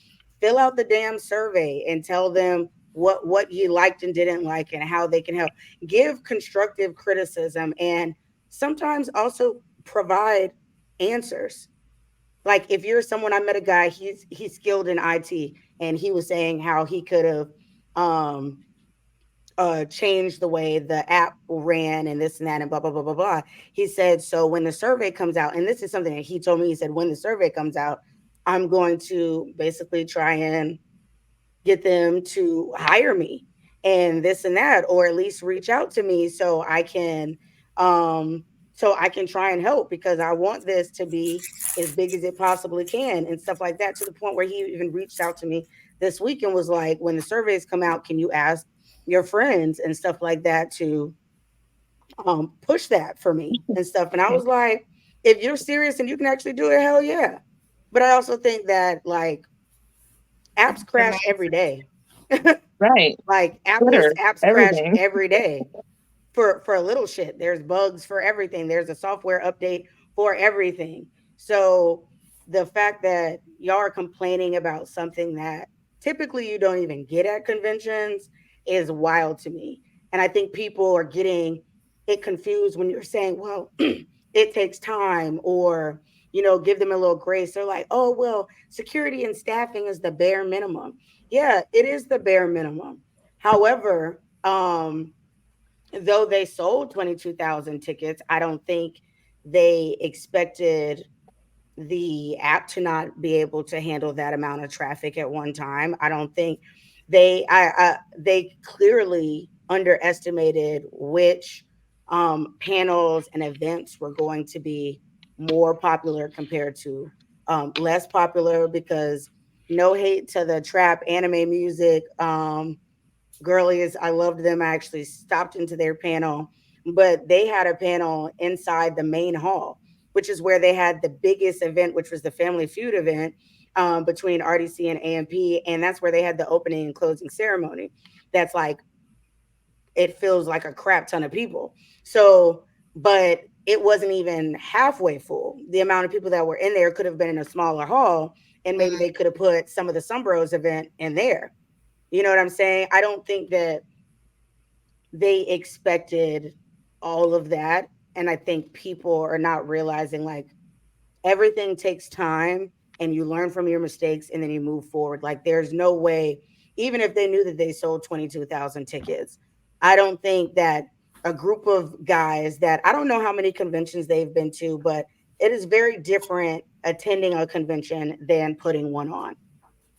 Fill out the damn survey and tell them what you liked and didn't like and how they can help. Give constructive criticism and sometimes also provide answers. Like if you're someone, I met a guy, he's skilled in IT, and he was saying how he could have um changed the way the app ran and this and that and blah blah blah blah blah. He said, so when the survey comes out, and this is something that he told me, he said, when the survey comes out, I'm going to basically try and get them to hire me and this and that, or at least reach out to me um so I can try and help, because I want this to be as big as it possibly can and stuff like that, to the point where he even reached out to me this week and was like, when the surveys come out, can you ask your friends and stuff like that to push that for me and stuff. And I was like, if you're serious and you can actually do it, hell yeah. But I also think that like apps The crash every mindset. day. Right. Like Apple's Twitter, apps crash everything. every day for little shit. There's bugs for everything. There's a software update for everything. So the fact that y'all are complaining about something that typically you don't even get at conventions is wild to me. And I think people are getting it confused when you're saying, well, it takes time, or give them a little grace. They're like, oh well, security and staffing is the bare minimum. Yeah, it is the bare minimum. However, though they sold 22,000 tickets, I don't think they expected the app to not be able to handle that amount of traffic at one time. I don't think they clearly underestimated which panels and events were going to be more popular compared to less popular, because no hate to the trap anime music girlies. I loved them. I actually stopped into their panel, but they had a panel inside the main hall, which is where they had the biggest event, which was the Family Feud event between RDC and AMP. And that's where they had the opening and closing ceremony. That's like, it feels like a crap ton of people. So, but it wasn't even halfway full. The amount of people that were in there could have been in a smaller hall, and maybe Mhm. they could have put some of the Sunbros event in there. You know what I'm saying? I don't think that they expected all of that. And I think people are not realizing like everything takes time, and you learn from your mistakes and then you move forward. Like there's no way, even if they knew that they sold 22,000 tickets, I don't think that a group of guys that I don't know how many conventions they've been to, but it is very different attending a convention than putting one on.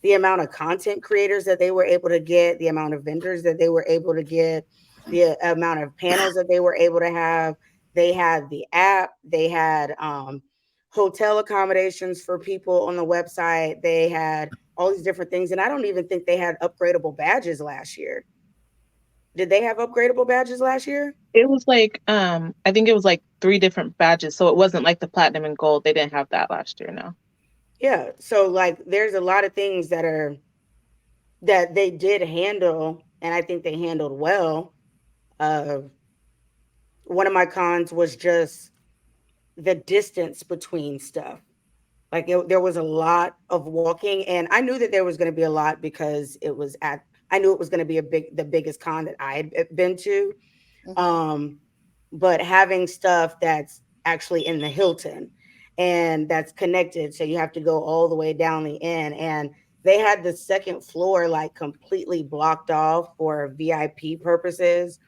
The amount of content creators that they were able to get, the amount of vendors that they were able to get, the amount of panels that they were able to have. They had the app, they had hotel accommodations for people on the website, they had all these different things. And I don't even think they had upgradable badges last year. Did they have upgradable badges last year? It was like I think it was like 3 different badges. So it wasn't like the platinum and gold. They didn't have that last year, no. Yeah. So like there's a lot of things that they did handle, and I think they handled well. Uh, one of my cons was just the distance between stuff. Like there was a lot of walking, and I knew that there was going to be a lot because it was at. I knew it was going to be the biggest con that I had been to. Mhm. Um, but having stuff that's actually in the Hilton and that's connected, so you have to go all the way down the end, and they had the second floor like completely blocked off for VIP purposes,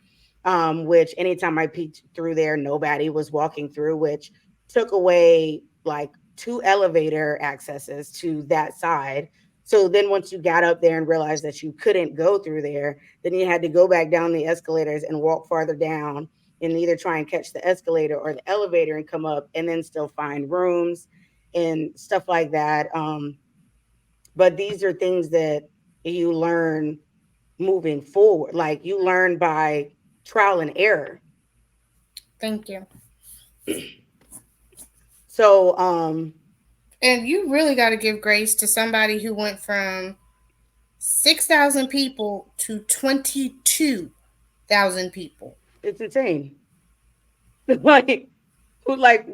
which anytime I peeked through there, nobody was walking through, which took away like 2 elevator accesses to that side. So then once you got up there and realized that you couldn't go through there, then you had to go back down the escalators and walk farther down and either try and catch the escalator or the elevator and come up and then still find rooms and stuff like that. But these are things that you learn moving forward. Like you learn by trial and error. Thank you. So, And you really got to give grace to somebody who went from 6,000 people to 22,000 people. it's insane. like, like,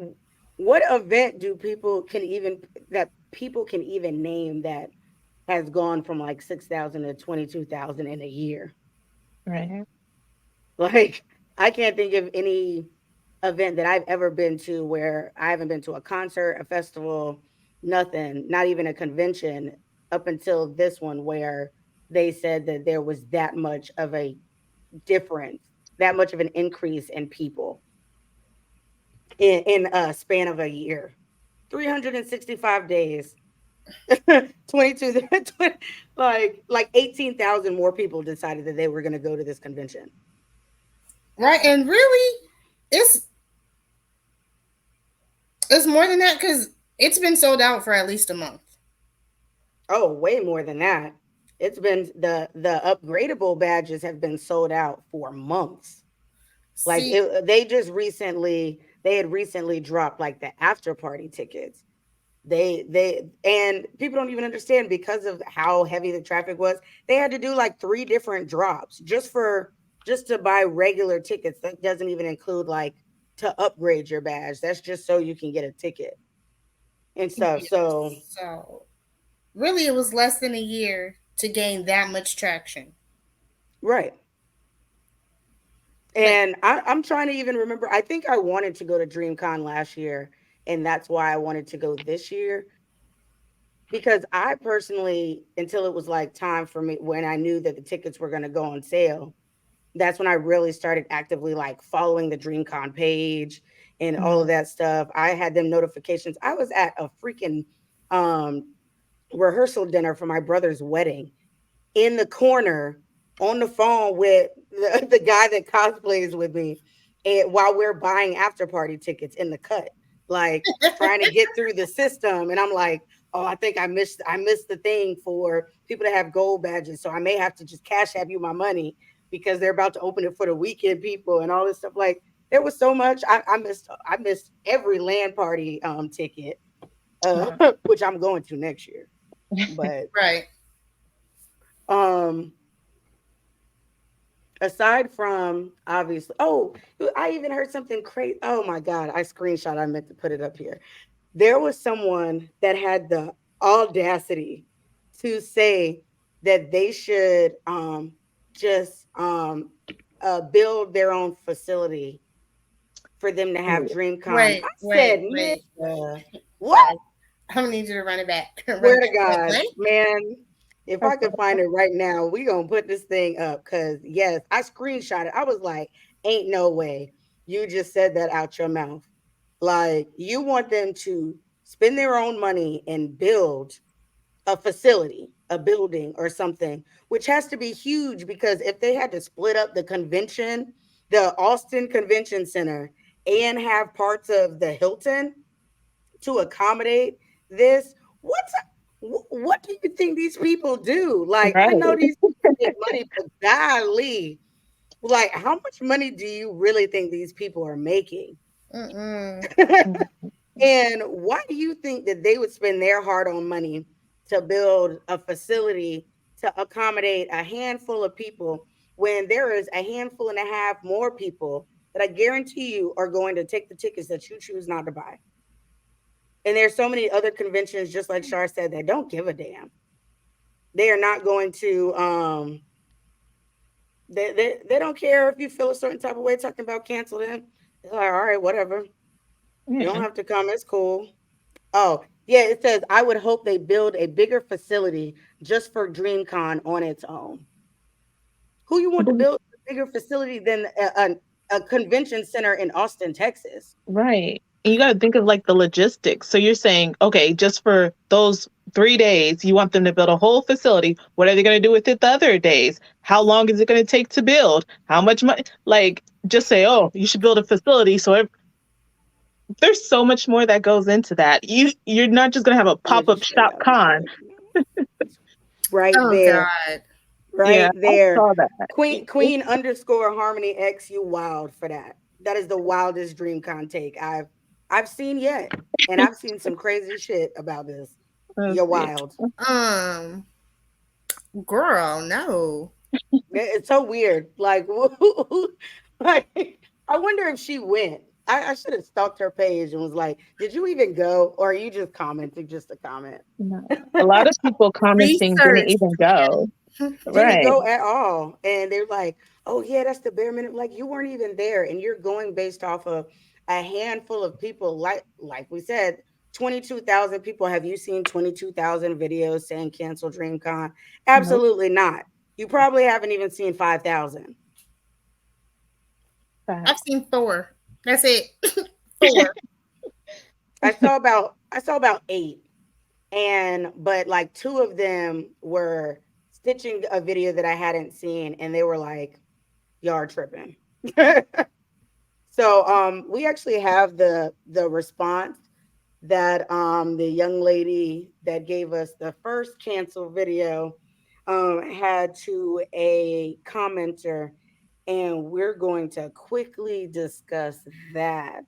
what event do people can even that people can even name that has gone from like 6,000 to 22,000 in a year? Right. Like, I can't think of any event that I've ever been to where I haven't been to a concert, a festival, nothing, not even a convention up until this one where they said that there was that much of a difference, that much of an increase in people in a span of a year. 365 days. 22 like 18,000 more people decided that they were going to go to this convention. Right? And really, it's it's more than that because it's been sold out for at least a month. Oh, way more than that. It's been the upgradable badges have been sold out for months. Like See, they just recently they had recently dropped like the after party tickets. And people don't even understand because of how heavy the traffic was. They had to do like 3 different drops just to buy regular tickets. That doesn't even include like to upgrade your badge. That's just so you can get a ticket and stuff. Yeah. So So really, it was less than a year to gain that much traction. right. But And I'm trying to even remember. I think I wanted to go to DreamCon last year, and that's why I wanted to go this year. Because I personally, until it was like time for me, when I knew that the tickets were going to go on sale, that's when I really started actively like following the DreamCon page and all of Mhm. that stuff. I had them notifications. I was at a freaking um, rehearsal dinner for my brother's wedding in the corner on the phone with the guy that cosplays with me, and while we're buying after party tickets in the cut, like trying to get through the system. And I'm like, oh, I think I missed the thing for people to have gold badges. So I may have to just cash app you my money because they're about to open it for the weekend people and all this stuff. Like there was so much. I missed every land party ticket, Yeah. which I'm going to next year. But right. um aside from obviously, oh, I even heard something crazy. Oh my god, I screenshot. I meant to put it up here. There was someone that had the audacity to say that they should just build their own facility for them to have Ooh. DreamCon. I Wait, said, wait, wait. what? Sorry. I'm gonna need you to run it back. Run Swear it to back. God, What? man. If I I saw could find it right now, we gonna put this thing up. Cause yes, I screenshot it. I was like, ain't no way you just said that out your mouth. Like you want them to spend their own money and build a facility, a building or something, which has to be huge because if they had to split up the Austin Convention Center, and have parts of the Hilton to accommodate this, what's what do you think these people do? Like, I know right. these people get money, but golly, like, how much money do you really think these people are making? Mm-mm. And why do you think that they would spend their hard-earned money to build a facility to accommodate a handful of people when there is a handful and a half more people that I guarantee you are going to take the tickets that you choose not to buy? And there's so many other conventions, just like Shar said, that don't give a damn. They are not going to they don't care if you feel a certain type of way talking about cancel them. They're like, all right, whatever. You don't Yeah. have to come. It's cool. Oh, yeah, it says I would hope they build a bigger facility just for DreamCon on its own. Who you want to But- build a bigger facility than a convention center in Austin, Texas? Right. And you got to think of like the logistics. So you're saying, okay, just for those 3 days, you want them to build a whole facility. What are they going to do with it the other days? How long is it going to take to build? How much money? Like, just say, oh, you should build a facility. So there's so much more that goes into that. You're not just going to have a I'm gonna pop up just show shop y'all this con. right now. Right Oh there. God. Yeah, Right I there. saw that. Queen underscore Harmony X, you wild for that. That is the wildest DreamCon take I've seen yet. And I've seen some crazy shit about this. Let's You're see. wild. Um, girl, no. It's so weird. Like, like I wonder if she went. I should have stalked her page and was like, did you even go? Or are you just commenting just to comment? No. A lot of people commenting didn't Research, even go. twin. Didn't Right. go at all. And they're like, oh, yeah, that's the bare minimum. Like, you weren't even there. And you're going based off of a handful of people. Like we said, 22,000 people. Have you seen 22,000 videos saying cancel DreamCon? Nope. Absolutely not. You probably haven't even seen 5,000. I've Facts. seen Thor. That's it. Thor. I saw about 8. And but like 2 of them were stitching a video that I hadn't seen, and they were like, y'all are tripping. So we actually have the response that the young lady that gave us the first cancel video had to a commenter, and we're going to quickly discuss that.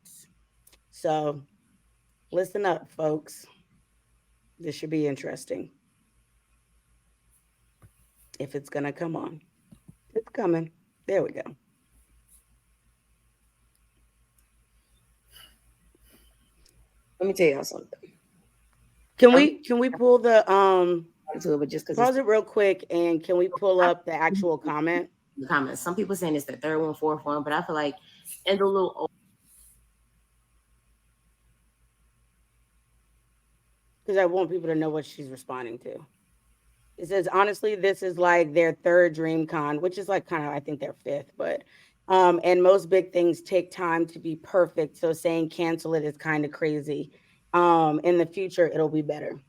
So listen up, folks. This should be interesting if it's gonna come on. It's coming. There we go. Let me tell y'all something. Can we pull the But just because pause it real quick, and can we pull up the actual comment? The comments. Some people saying it's the third one, fourth one, but I feel like in the little Because I want people to know what she's responding to. It says, honestly, this is like their third Dreamcon, which is like kind of, I think, their fifth, but and most big things take time to be perfect. So saying cancel it is kind of crazy. In the future, it'll be better.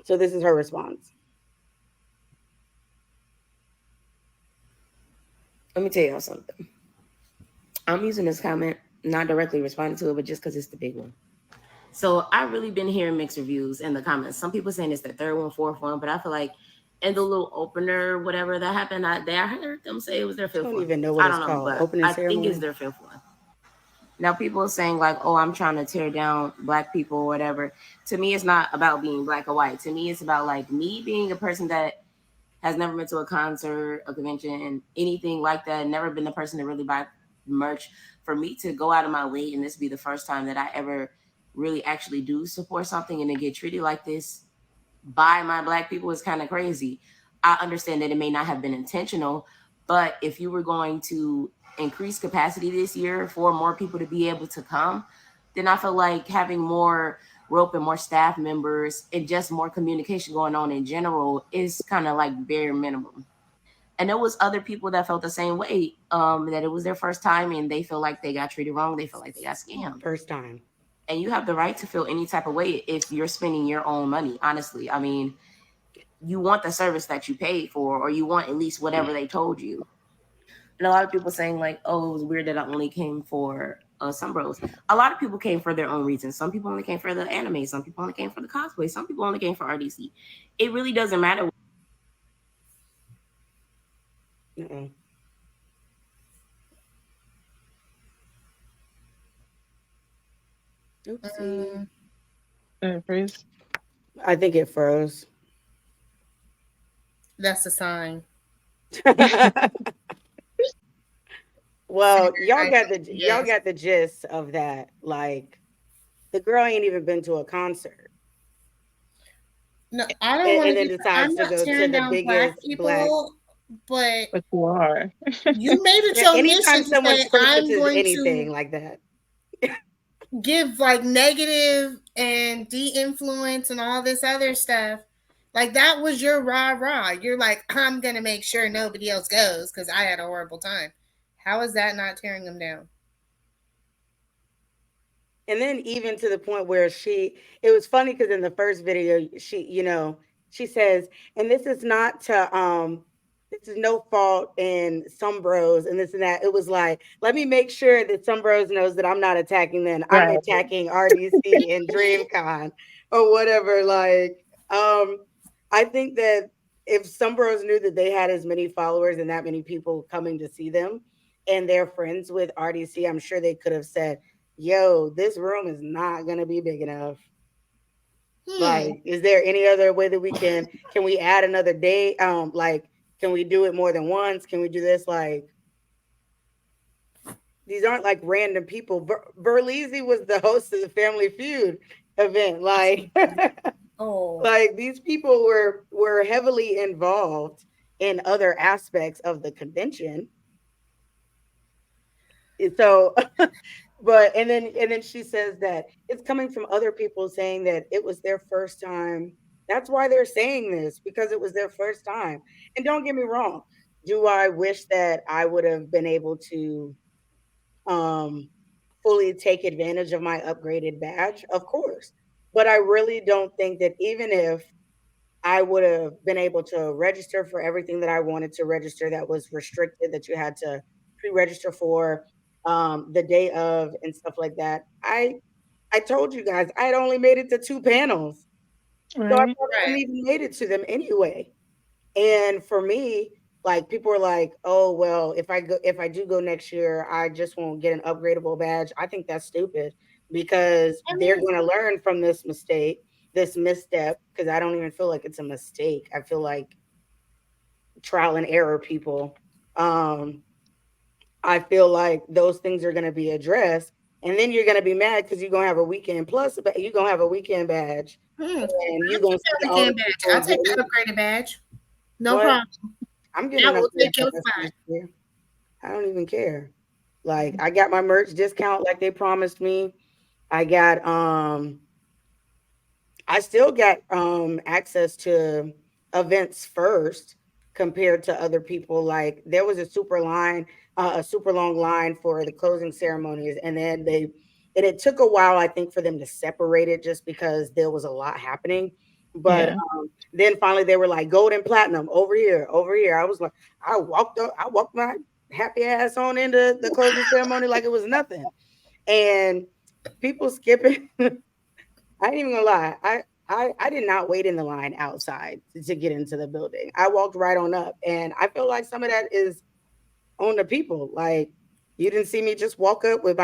So this is her response. Let me tell y'all something. I'm using this comment, not directly responding to it, but just because it's the big one. So I've really been hearing mixed reviews in the comments. Some people saying it's the third one, fourth one, but I feel like in the little opener, whatever that happened, I heard them say it was their fifth one. I don't even know what it's called. Opening ceremony? Think it's their fifth one. Now people are saying like, oh, I'm trying to tear down Black people or whatever. To me, it's not about being Black or white. To me, it's about like me being a person that has never been to a concert, a convention, anything like that. Never been the person to really buy merch. For me to go out of my way and this be the first time that I ever really actually do support something and to get treated like this by my Black people is kind of crazy. I understand that it may not have been intentional, but if you were going to increase capacity this year for more people to be able to come, then I feel like having more rope and more staff members and just more communication going on in general is kind of like bare minimum. And there was other people that felt the same way, that it was their first time and they feel like they got treated wrong. They feel like they got scammed. First time. And you have the right to feel any type of way if you're spending your own money, honestly. I mean, you want the service that you paid for, or you want at least whatever they told you. And a lot of people saying like, oh, it was weird that I only came for some bros. A lot of people came for their own reasons. Some people only came for the anime. Some people only came for the cosplay. Some people only came for RDC. It really doesn't matter. Oopsie. Freeze. I think it froze. That's a sign. Well, y'all got the gist of that. Like, the girl ain't even been to a concert. No, I don't want to go to the biggest but you are. You made it your anytime mission someone to say I'm going anything to like that, give like negative and de-influence and all this other stuff. Like that was your rah-rah. You're like, I'm gonna make sure nobody else goes because I had a horrible time. How is that not tearing them down? And then even to the point where it was funny because in the first video, she says, and this is not to this is no fault in some bros and this and that. It was like, let me make sure that some bros knows that I'm not attacking them. I'm attacking RDC and Dreamcon or whatever. Like, I think that if some bros knew that they had as many followers and that many people coming to see them and they're friends with RDC, I'm sure they could have said, yo, this room is not going to be big enough. Like, is there any other way that can we add another day? Like, can we do it more than once? Can we do this? Like, these aren't like random people. Berlizzi was the host of the Family Feud event. Like, like these people were heavily involved in other aspects of the convention. So, and then she says that it's coming from other people saying that it was their first time. That's why they're saying this, because it was their first time. And don't get me wrong, do I wish that I would have been able to fully take advantage of my upgraded badge? Of course. But I really don't think that even if I would have been able to register for everything that I wanted to register that was restricted, that you had to pre-register for the day of and stuff like that. I told you guys I had only made it to 2 panels. Right. So I hadn't even made it to them anyway. And for me, like people were like, oh, well, if I do go next year, I just won't get an upgradable badge. I think that's stupid because I they're mean, going to learn from this mistake, this misstep, because I don't even feel like it's a mistake. I feel like trial and error people. Um, I feel like those things are going to be addressed. And then you're going to be mad because you're going to have a weekend plus, you're going to have a weekend badge. And you're I'll going take to that see all the weekend badge. people I'll take getting the it. upgraded badge. No What? problem. I'm I getting an will upgrade take your badge spot. this year. I don't even care. Like I got my merch discount like they promised me. I got I still got access to events first compared to other people. Like there was a super long line for the closing ceremonies, and then it took a while, I think, for them to separate it just because there was a lot happening. But Yeah. then finally they were like gold and platinum over here, over here. I was like, I walked my happy ass on into the closing ceremony like it was nothing. And people skipping I ain't even gonna lie. I did not wait in the line outside to get into the building. I walked right on up, and I feel like some of that is on the people. Like you didn't see me just walk up with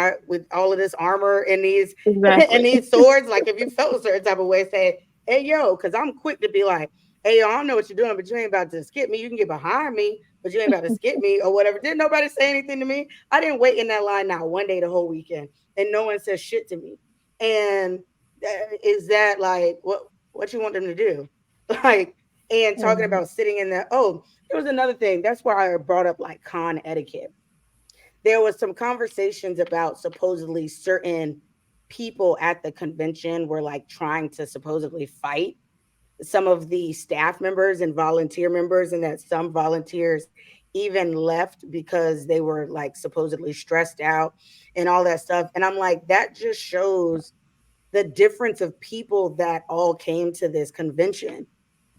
all of this armor and these and Exactly. these swords. Like if you felt a certain type of way, say, "Hey yo," because I'm quick to be like, "Hey yo, I don't know what you're doing, but you ain't about to skip me. You can get behind me, but you ain't about to skip me or whatever." Didn't nobody say anything to me? I didn't wait in that line not one day the whole weekend, and no one said shit to me. And is that like what you want them to do? Like, and talking Mhm. about sitting in the there was another thing. That's why I brought up like con etiquette. There was some conversations about supposedly certain people at the convention were like trying to supposedly fight some of the staff members and volunteer members, and that some volunteers even left because they were like supposedly stressed out and all that stuff. And I'm like, that just shows the difference of people that all came to this convention.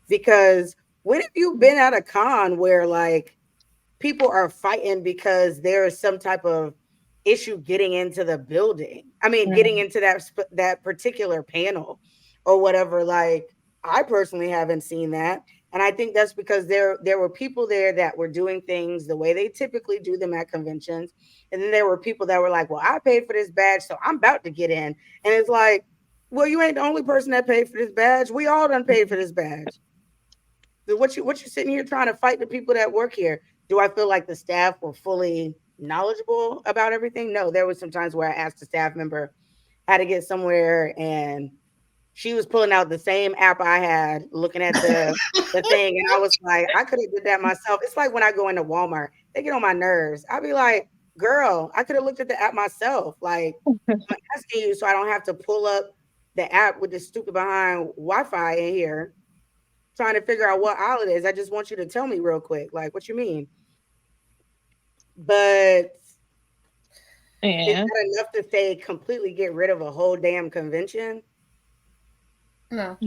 Because when have you been at a con where like people are fighting because there is some type of issue getting into the building? I mean, getting Mhm. into that particular panel or whatever. Like, I personally haven't seen that, and I think that's because there were people there that were doing things the way they typically do them at conventions, and then there were people that were like, "Well, I paid for this badge, so I'm about to get in," and it's like, "Well, you ain't the only person that paid for this badge. We all done paid for this badge." So what you sitting here trying to fight the people that work here? Do I feel like the staff were fully knowledgeable about everything? No, there was some times where I asked a staff member how to get somewhere, and she was pulling out the same app I had, looking at the thing, and I was like, I could have did that myself. It's like when I go into Walmart, they get on my nerves. I'll be like, girl, I could have looked at the app myself. Like, I'm asking you so I don't have to pull up the app with this stupid behind Wi-Fi in here trying to figure out what aisle it is. I just want you to tell me real quick. Like, what you mean? But is Yeah. that enough to say completely get rid of a whole damn convention? no.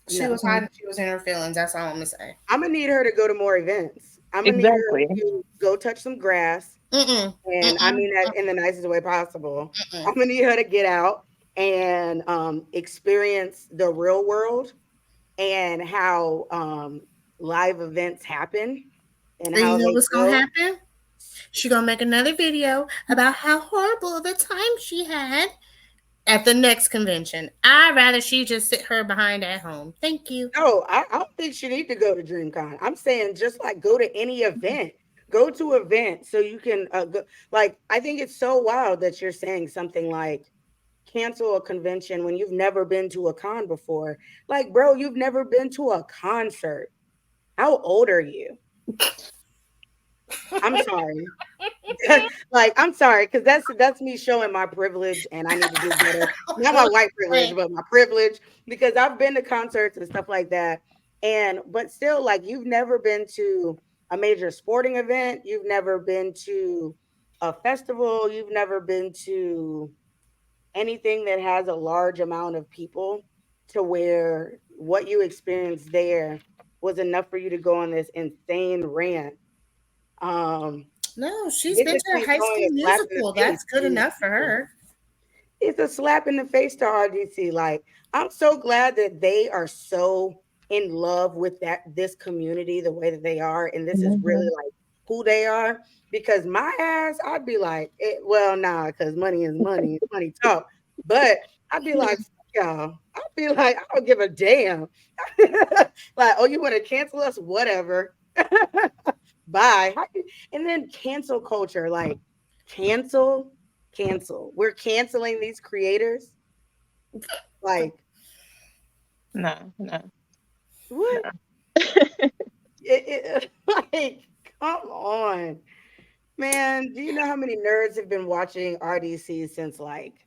She was No. hiding. She was in her feelings. That's all I'm gonna say. I'm gonna need her to go to more events. I'm gonna need her Exactly. to go touch some grass, Mm-mm. and I Mm-mm. mean that in the nicest way possible. Mm-mm. I'm gonna need her to get out and experience the real world and how live events happen and And you how know they what's gonna go. happen? She gonna make another video about how horrible the time she had at the next convention. I'd rather she just sit her behind at home. Thank you. No, I don't think she need to go to Dreamcon. I'm saying just like go to any event. Go to event so you can go. Like I think it's so wild that you're saying something like cancel a convention when you've never been to a con before. Like, bro, you've never been to a concert. How old are you? I'm sorry. Like, I'm sorry, because that's me showing my privilege, and I need to do better. Not my white privilege, but my privilege, because I've been to concerts and stuff like that. And but still, like, you've never been to a major sporting event, you've never been to a festival, you've never been to anything that has a large amount of people to where what you experienced there was enough for you to go on this insane rant. Um, No, she's this been is to a me High throwing School a slap in Musical. the face That's good to these enough for people. her. It's a slap in the face to RDC. Like, I'm so glad that they are so in love with this community the way that they are, and this is really Mhm. like who they are. Because my ass, I'd be like, well, nah, because money is money, money talk. But I'd be like, fuck y'all. I'd be like, I don't give a damn. Like, oh, you want to cancel us? Whatever. Bye. And then cancel culture, like cancel. We're canceling these creators. Like, No. what? Like, come on, man. Do you know how many nerds have been watching RDC since like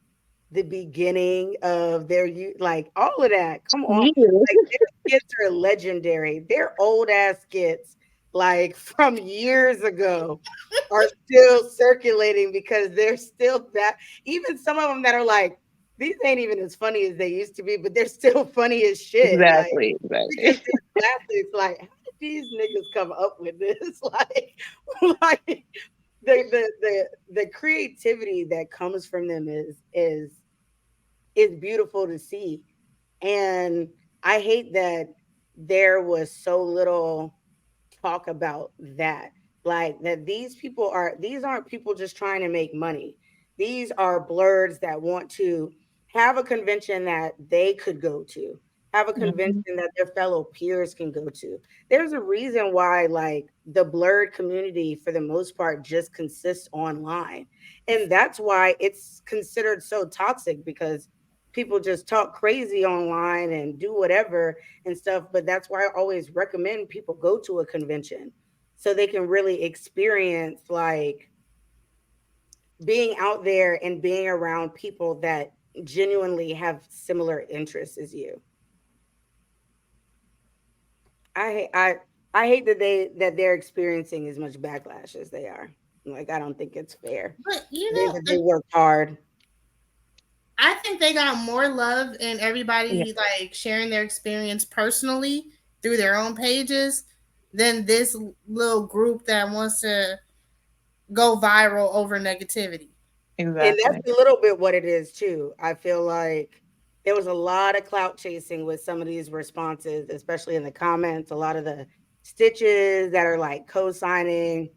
the beginning of their like all of that? Come on, Years. like their skits are legendary. Their old ass skits, like from years ago, are still circulating because they're still that. Even some of them that are like, these ain't even as funny as they used to be, but they're still funny as shit. Like, Exactly. because they're classics. Like, how did these niggas come up with this? Like the creativity that comes from them is beautiful to see. And I hate that there was so little talk about that. Like that these aren't people just trying to make money. These are blurs that want to have a convention that they could go to, have a Mhm. convention that their fellow peers can go to. There's a reason why like the blurred community for the most part just consists online. And that's why it's considered so toxic because people just talk crazy online and do whatever and stuff. But that's why I always recommend people go to a convention so they can really experience like being out there and being around people that genuinely have similar interests as you. I hate that they're experiencing as much backlash as they are. Like I don't think it's fair. But you That they know, work hard. I think they got more love in Yeah. everybody like sharing their experience personally through their own pages than this little group that wants to go viral over negativity. And that's Exactly. a little bit what it is too. I feel like there was a lot of clout chasing with some of these responses, especially in the comments. A lot of the stitches that are like co-signing.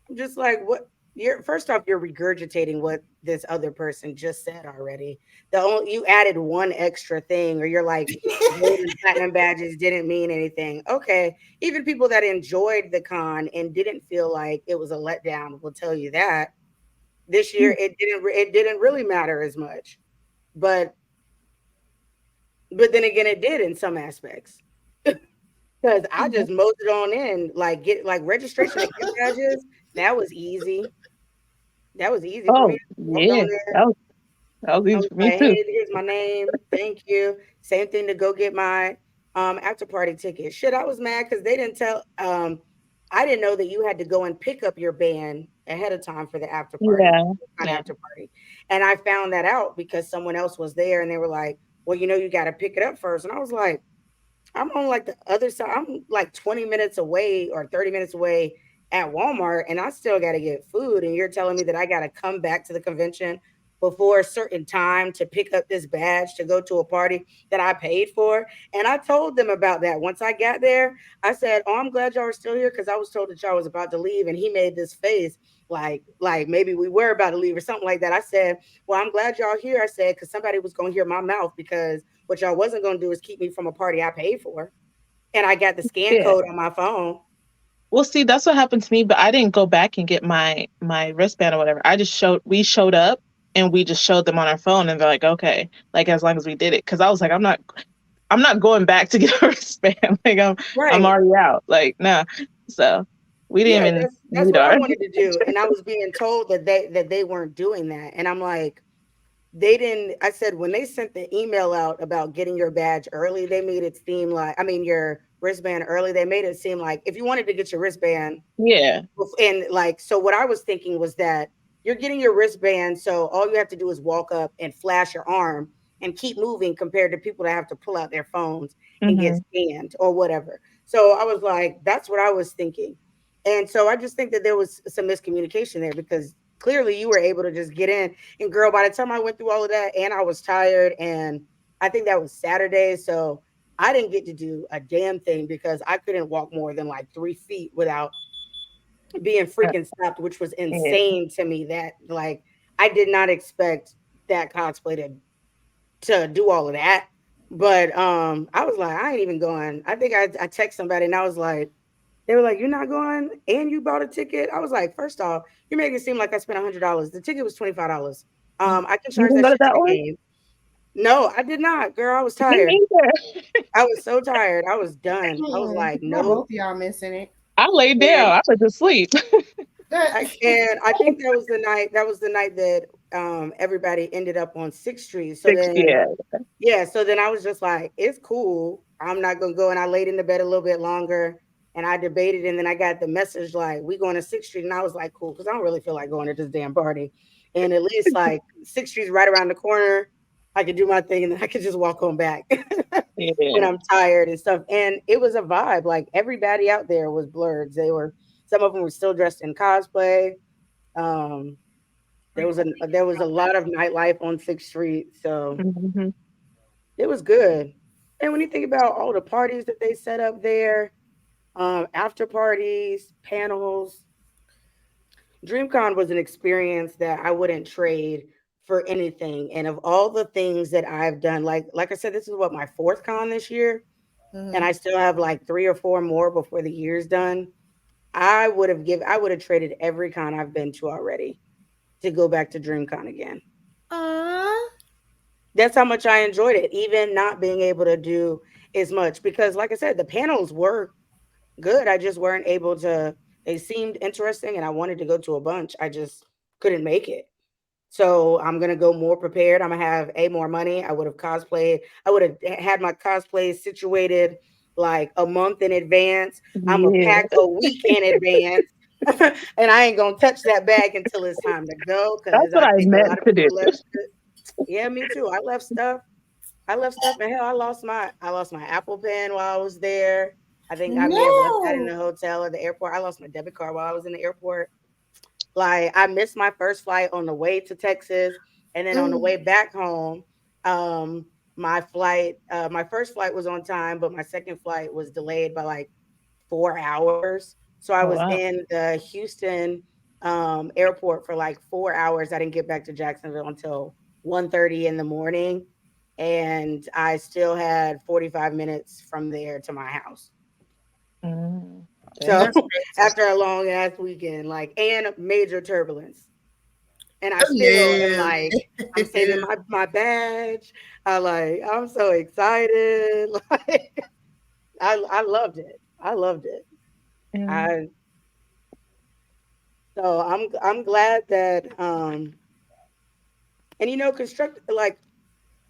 I'm just like, what? You're first off, you're regurgitating what this other person just said already. You added one extra thing, or you're like, gold and platinum badges didn't mean anything. Okay, even people that enjoyed the con and didn't feel like it was a letdown will tell you that this year it didn't really matter as much. But then again it did in some aspects. Because I Mhm. just moseyed on in, like get like registration and gift badges. That was easy. That was easy for me. Oh, Walked on yeah. there. That was I easy was for me like, too. hey, here's my name. Thank you. Same thing to go get my after party ticket. Shit, I was mad because they didn't tell I didn't know that you had to go and pick up your band ahead of time for the after party, Yeah. not Yeah. after party. And I found that out because someone else was there and they were like, well, you got to pick it up first. And I was like, I'm on like the other side. I'm like 20 minutes away or 30 minutes away at Walmart, and I still got to get food. And you're telling me that I got to come back to the convention before a certain time to pick up this badge to go to a party that I paid for. And I told them about that. Once I got there, I said, oh, I'm glad y'all are still here because I was told that y'all was about to leave. And he made this face like maybe we were about to leave or something like that. I said, well, I'm glad y'all here. I said, because somebody was going to hear my mouth because what y'all wasn't going to do is keep me from a party I paid for. And I got the scan Yeah. code on my phone. Well, see, that's what happened to me, but I didn't go back and get my wristband or whatever. We showed up and we just showed them on our phone and they're like, okay, like as long as we did it. Cause I was like, I'm not going back to get a wristband. Like I'm Right. already out. Like, no. So we Yeah, didn't even that's meet what I our wanted to do. And I was being told that they weren't doing that. And I'm like, they didn't. I said when they sent the email out about getting your badge early, they made it seem like, I mean, your wristband early, they made it seem like if you wanted to get your wristband, Yeah. and like, so what I was thinking was that you're getting your wristband, so all you have to do is walk up and flash your arm and keep moving compared to people that have to pull out their phones and get Hmm. scanned or whatever. So I was like, that's what I was thinking. And so I just think that there was some miscommunication there because clearly you were able to just get in. And girl, by the time I went through all of that and I was tired, and I think that was Saturday. So I didn't get to do a damn thing because I couldn't walk more than like 3 feet without being freaking stopped, which was insane to me. That like I did not expect that cosplay to do all of that. But I was like, I ain't even going. I think I text somebody and I was like, they were like, "You're not going, and you bought a ticket." I was like, first off, you're making it seem like I spent $100. The ticket was $25. I can You charge didn't that go to shit to that the one? game. No, I did not, girl. I was Me tired. neither. I was so tired. I was done. I was like, Why both nope. of y'all missing it? I laid down. And I went to sleep. I think that was the night. That was the night that everybody ended up on 6th Street. So 6, then, yeah. yeah. So then I was just like, it's cool. I'm not gonna go. And I laid in the bed a little bit longer, and I debated. And then I got the message like, we going to 6th Street, and I was like, cool, because I don't really feel like going to this damn party. And at least like 6th Street's right around the corner. I could do my thing, and then I could just walk home back when Yeah. I'm tired and stuff. And it was a vibe. Like everybody out there was blurred. Some of them were still dressed in cosplay. Um, there was a lot of nightlife on 6th Street, so Hmm. it was good. And when you think about all the parties that they set up there, after parties, panels, DreamCon was an experience that I wouldn't trade for anything. And of all the things that I've done, like I said, this is what my fourth con this year, and I still have like 3 or 4 more before the year's done. I would have traded every con I've been to already to go back to DreamCon again. Aww. That's how much I enjoyed it, even not being able to do as much because, like I said, the panels were good. I just weren't able to. They seemed interesting, and I wanted to go to a bunch. I just couldn't make it. So I'm gonna go more prepared. I'm gonna have more money. I would have cosplayed. I would have had my cosplay situated like a month in advance. I'm gonna Yeah. pack a week in advance, and I ain't gonna touch that bag until it's time to go. That's Because what I I think a meant lot of to do. people left shit. Yeah, me too. I left stuff. I left stuff, and hell, I lost my Apple Pen while I was there. I think I may have left that in No. the hotel or the airport. I lost my debit card while I was in the airport. Like I missed my first flight on the way to Texas, and then on the way back home, my first flight was on time, but my second flight was delayed by like 4 hours. So I Oh, was wow. in the Houston airport for like 4 hours. I didn't get back to Jacksonville until 1:30 in the morning, and I still had 45 minutes from there to my house. Mm. So Dang. That's crazy. after a long ass weekend, like and major turbulence. And I Oh, still am like, I'm saving my badge. I'm so excited. Like I loved it. I loved it. Yeah. I so I'm glad that and construct like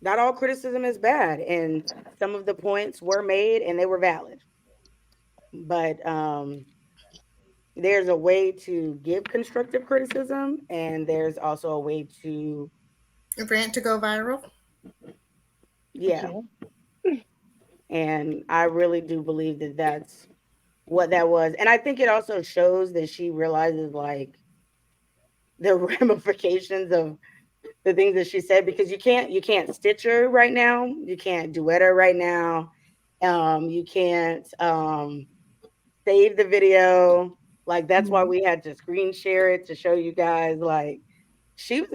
not all criticism is bad, and some of the points were made and they were valid. But there's a way to give constructive criticism, and there's also a way to, Rant to go viral. yeah. Yeah. And I really do believe that that's what that was. And I think it also shows that she realizes like the ramifications of the things that she said, because you can't stitch her right now. You can't duet her right now. You can't save the video. Like that's why Mhm. we had to screen share it to show you guys like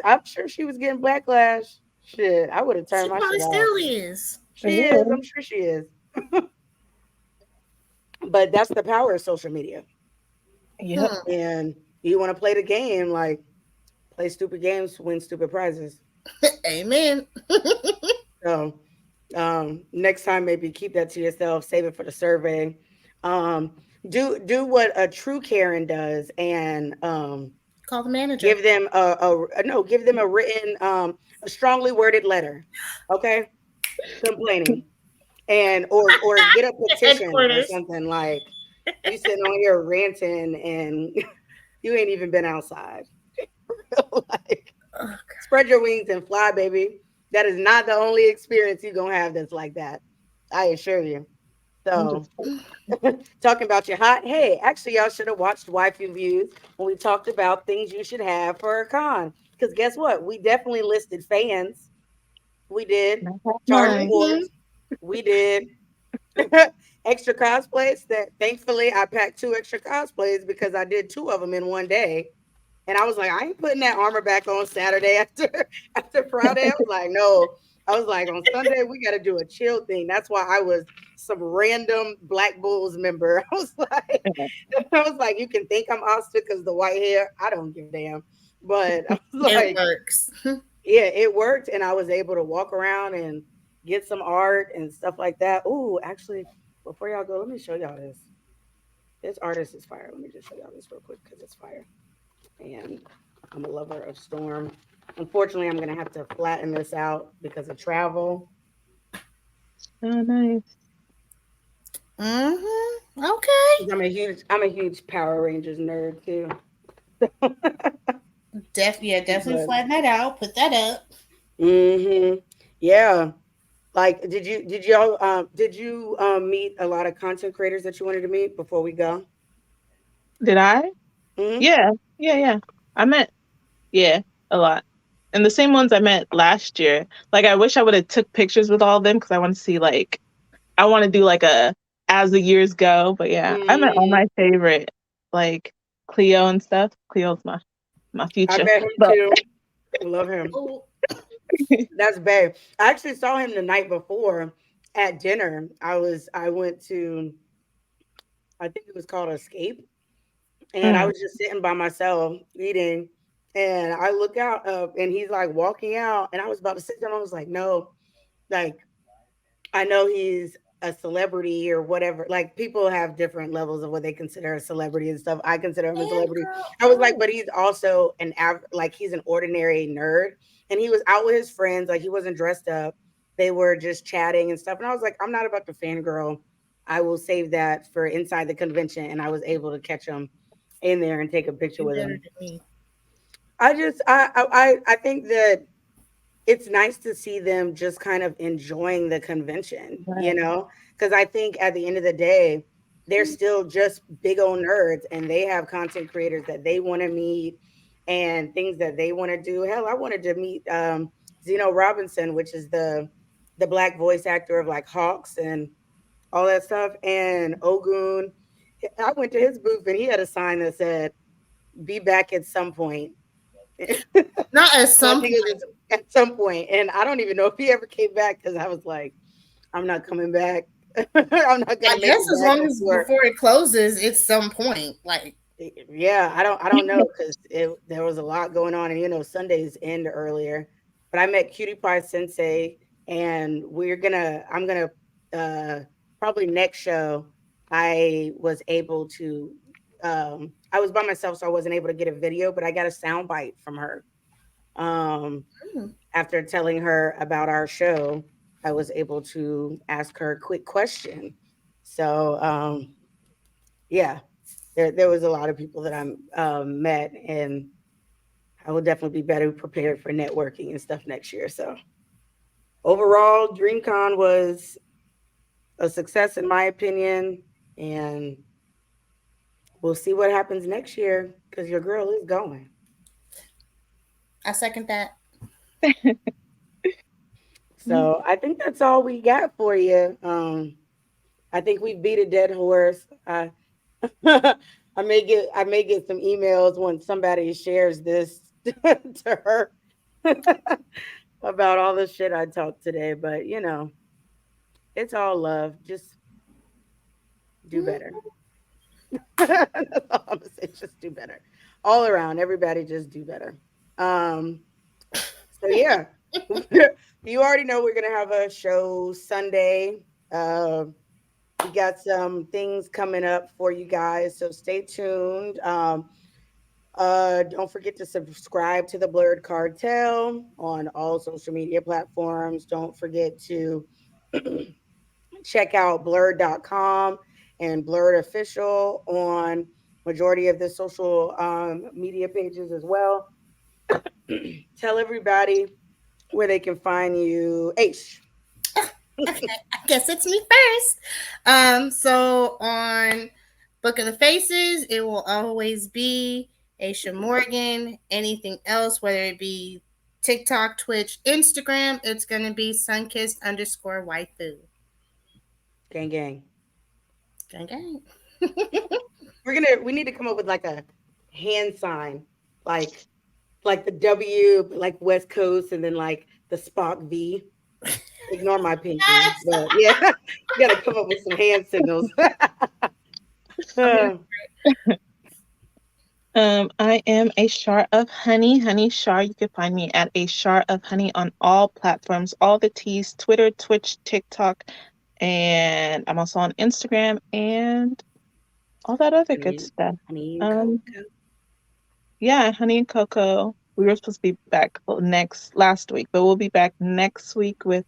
I'm sure she was getting backlash. Shit, I would have turned She my shit probably off. still is. She is, Yeah. I'm sure she is. But that's the power of social media. Yep. Hmm. And you want to play the game, like play stupid games, win stupid prizes. Amen. So next time maybe keep that to yourself, save it for the survey. Um, do what a true Karen does, and Call the manager. give them give them a written a strongly worded letter. Okay, complaining, and or get a petition or Headquarters. something. Like you sitting on here ranting and you ain't even been outside. Like Oh, spread your wings and fly, baby. That is not the only experience you're gonna have that's like that. I assure you. I'm So just talking about your hot, hey, actually y'all should have watched Wifey Views when we talked about things you should have for a con. Because guess what? We definitely listed fans. We did. not have Charging mine. mhm. ports. We did. extra cosplays that thankfully I packed 2 extra cosplays because I did 2 of them in one day. And I was like, I ain't putting that armor back on Saturday after Friday. I was like, no. I was like, on Sunday we got to do a chill thing. That's why I was some random Black Bulls member. I was like, you can think I'm Asta because the white hair. I don't give a damn. But I was It like, works. yeah, it worked, and I was able to walk around and get some art and stuff like that. Ooh, actually, before y'all go, let me show y'all this. This artist is fire. Let me just show y'all this real quick because it's fire. And I'm a lover of Storm. Unfortunately, I'm gonna have to flatten this out because of travel. Oh, nice. Okay. I'm a huge Power Rangers nerd too. Definitely But flatten that out. Put that up. yeah. Like, did you meet a lot of content creators that you wanted to meet before we go? Did I? Hmm. Yeah. I met, yeah, a lot. And the same ones I met last year. Like, I wish I would have took pictures with all of them because I want to see, like, I want to do, like, a as the years go. But yeah, I met all Hmm. my favorite, like, Cleo and stuff. Cleo's my I future. met him But too. I love him. Oh, That's babe. I actually saw him the night before at dinner. I went to, I think it was called Escape, and I mm, was just sitting by myself eating, and I look out and he's like walking out, and I was about to sit down. I was like, no, like I know he's a celebrity or whatever. Like people have different levels of what they consider a celebrity and stuff. I consider him a and celebrity. girl. I was like, Oh, but he's also like he's an ordinary nerd. And he was out with his friends, like he wasn't dressed up. They were just chatting and stuff. And I was like, I'm not about to fangirl. I will save that for inside the convention. And I was able to catch him in there and take a picture you with better him. than me. I think that it's nice to see them just kind of enjoying the convention, right. because I think at the end of the day, they're still just big old nerds and they have content creators that they want to meet and things that they want to do. Hell, I wanted to meet Zeno Robinson, which is the black voice actor of like Hawks and all that stuff, and Ogun. I went to his booth and he had a sign that said, "Be back at some point." Not at So I some think it point. was at some point, and I don't even know if he ever came back because I was like, I'm not coming back. I'm not I gonna make guess it as back long as before. before it closes, it's some point. Like, Yeah, I don't know because there was a lot going on, and Sundays end earlier. But I met Cutie Pie Sensei, and I'm gonna uh probably next show. I was able to I was by myself, so I wasn't able to get a video, but I got a sound bite from her. Um, hmm, After telling her about our show, I was able to ask her a quick question. So, yeah, there was a lot of people that I met, and I will definitely be better prepared for networking and stuff next year. So, overall, DreamCon was a success in my opinion, and we'll see what happens next year because your girl is going. I second that. So, I think that's all we got for you. I think we beat a dead horse. I may get some emails when somebody shares this to her about all the shit I talked today, but it's all love. Just do better. That's all I'm gonna say. Just do better. All around, everybody just do better. Um, so yeah. You already know we're gonna have a show Sunday. We got some things coming up for you guys, so stay tuned. Don't forget to subscribe to the Blurred Cartel on all social media platforms. Don't forget to check out blurred.com and Blurred Official on majority of the social media pages as well. Tell everybody where they can find you. Aish. Okay, I guess it's me first. So on Book of the Faces, it will always be Aisha Morgan. Anything else, whether it be TikTok, Twitch, Instagram, it's gonna be sunkissed underscore waifu. Gang gang. Gang, gang. We need to come up with like a hand sign, like like the W, like West Coast, and then like the Spock V. Ignore my pinky, Yes. but yeah, you gotta come up with some hand signals. I'm here. I am a Shar of Honey, Honey Shar. You can find me at a Shar of Honey on all platforms, all the T's, Twitter, Twitch, TikTok, and I'm also on Instagram and all that other good honey, stuff. honey and Um, cocoa. yeah, Honey and Coco. We were supposed to be back next last week, but we'll be back next week with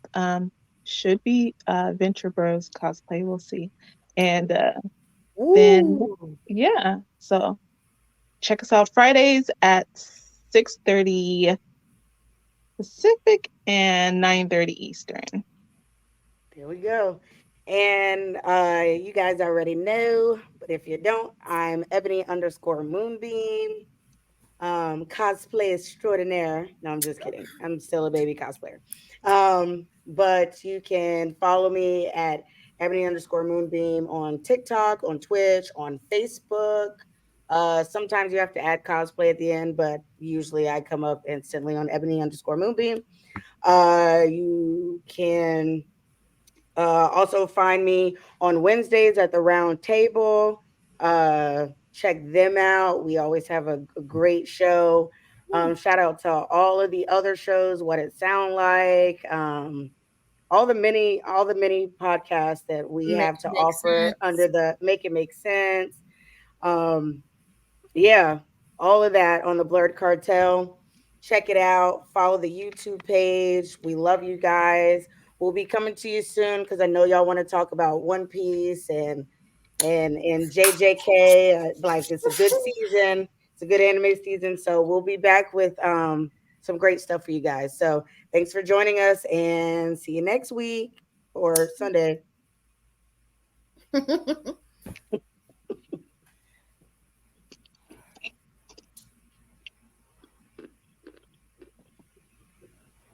should be Venture Bros cosplay. We'll see. And then Ooh, yeah, so check us out Fridays at 6:30 Pacific and 9:30 Eastern. there we go. And you guys already know, but if you don't, I'm Ebony underscore Moonbeam. Cosplay extraordinaire. No, I'm just kidding. I'm still a baby cosplayer. But you can follow me at Ebony underscore Moonbeam on TikTok, on Twitch, on Facebook. Sometimes you have to add cosplay at the end, but usually I come up instantly on Ebony underscore Moonbeam. You can also find me on Wednesdays at the Round Table. Check them out. We always have a great show. Shout out to all of the other shows, What It Sound Like, all the many podcasts that we Make have to make offer under sense. the Make It Make Sense. Um, yeah, all of that on the Blurred Cartel. Check it out. Follow the YouTube page. We love you guys. We'll be coming to you soon because I know y'all want to talk about One Piece and JJK. Like it's a good season. It's a good anime season. So we'll be back with some great stuff for you guys. So thanks for joining us and see you next week or Sunday.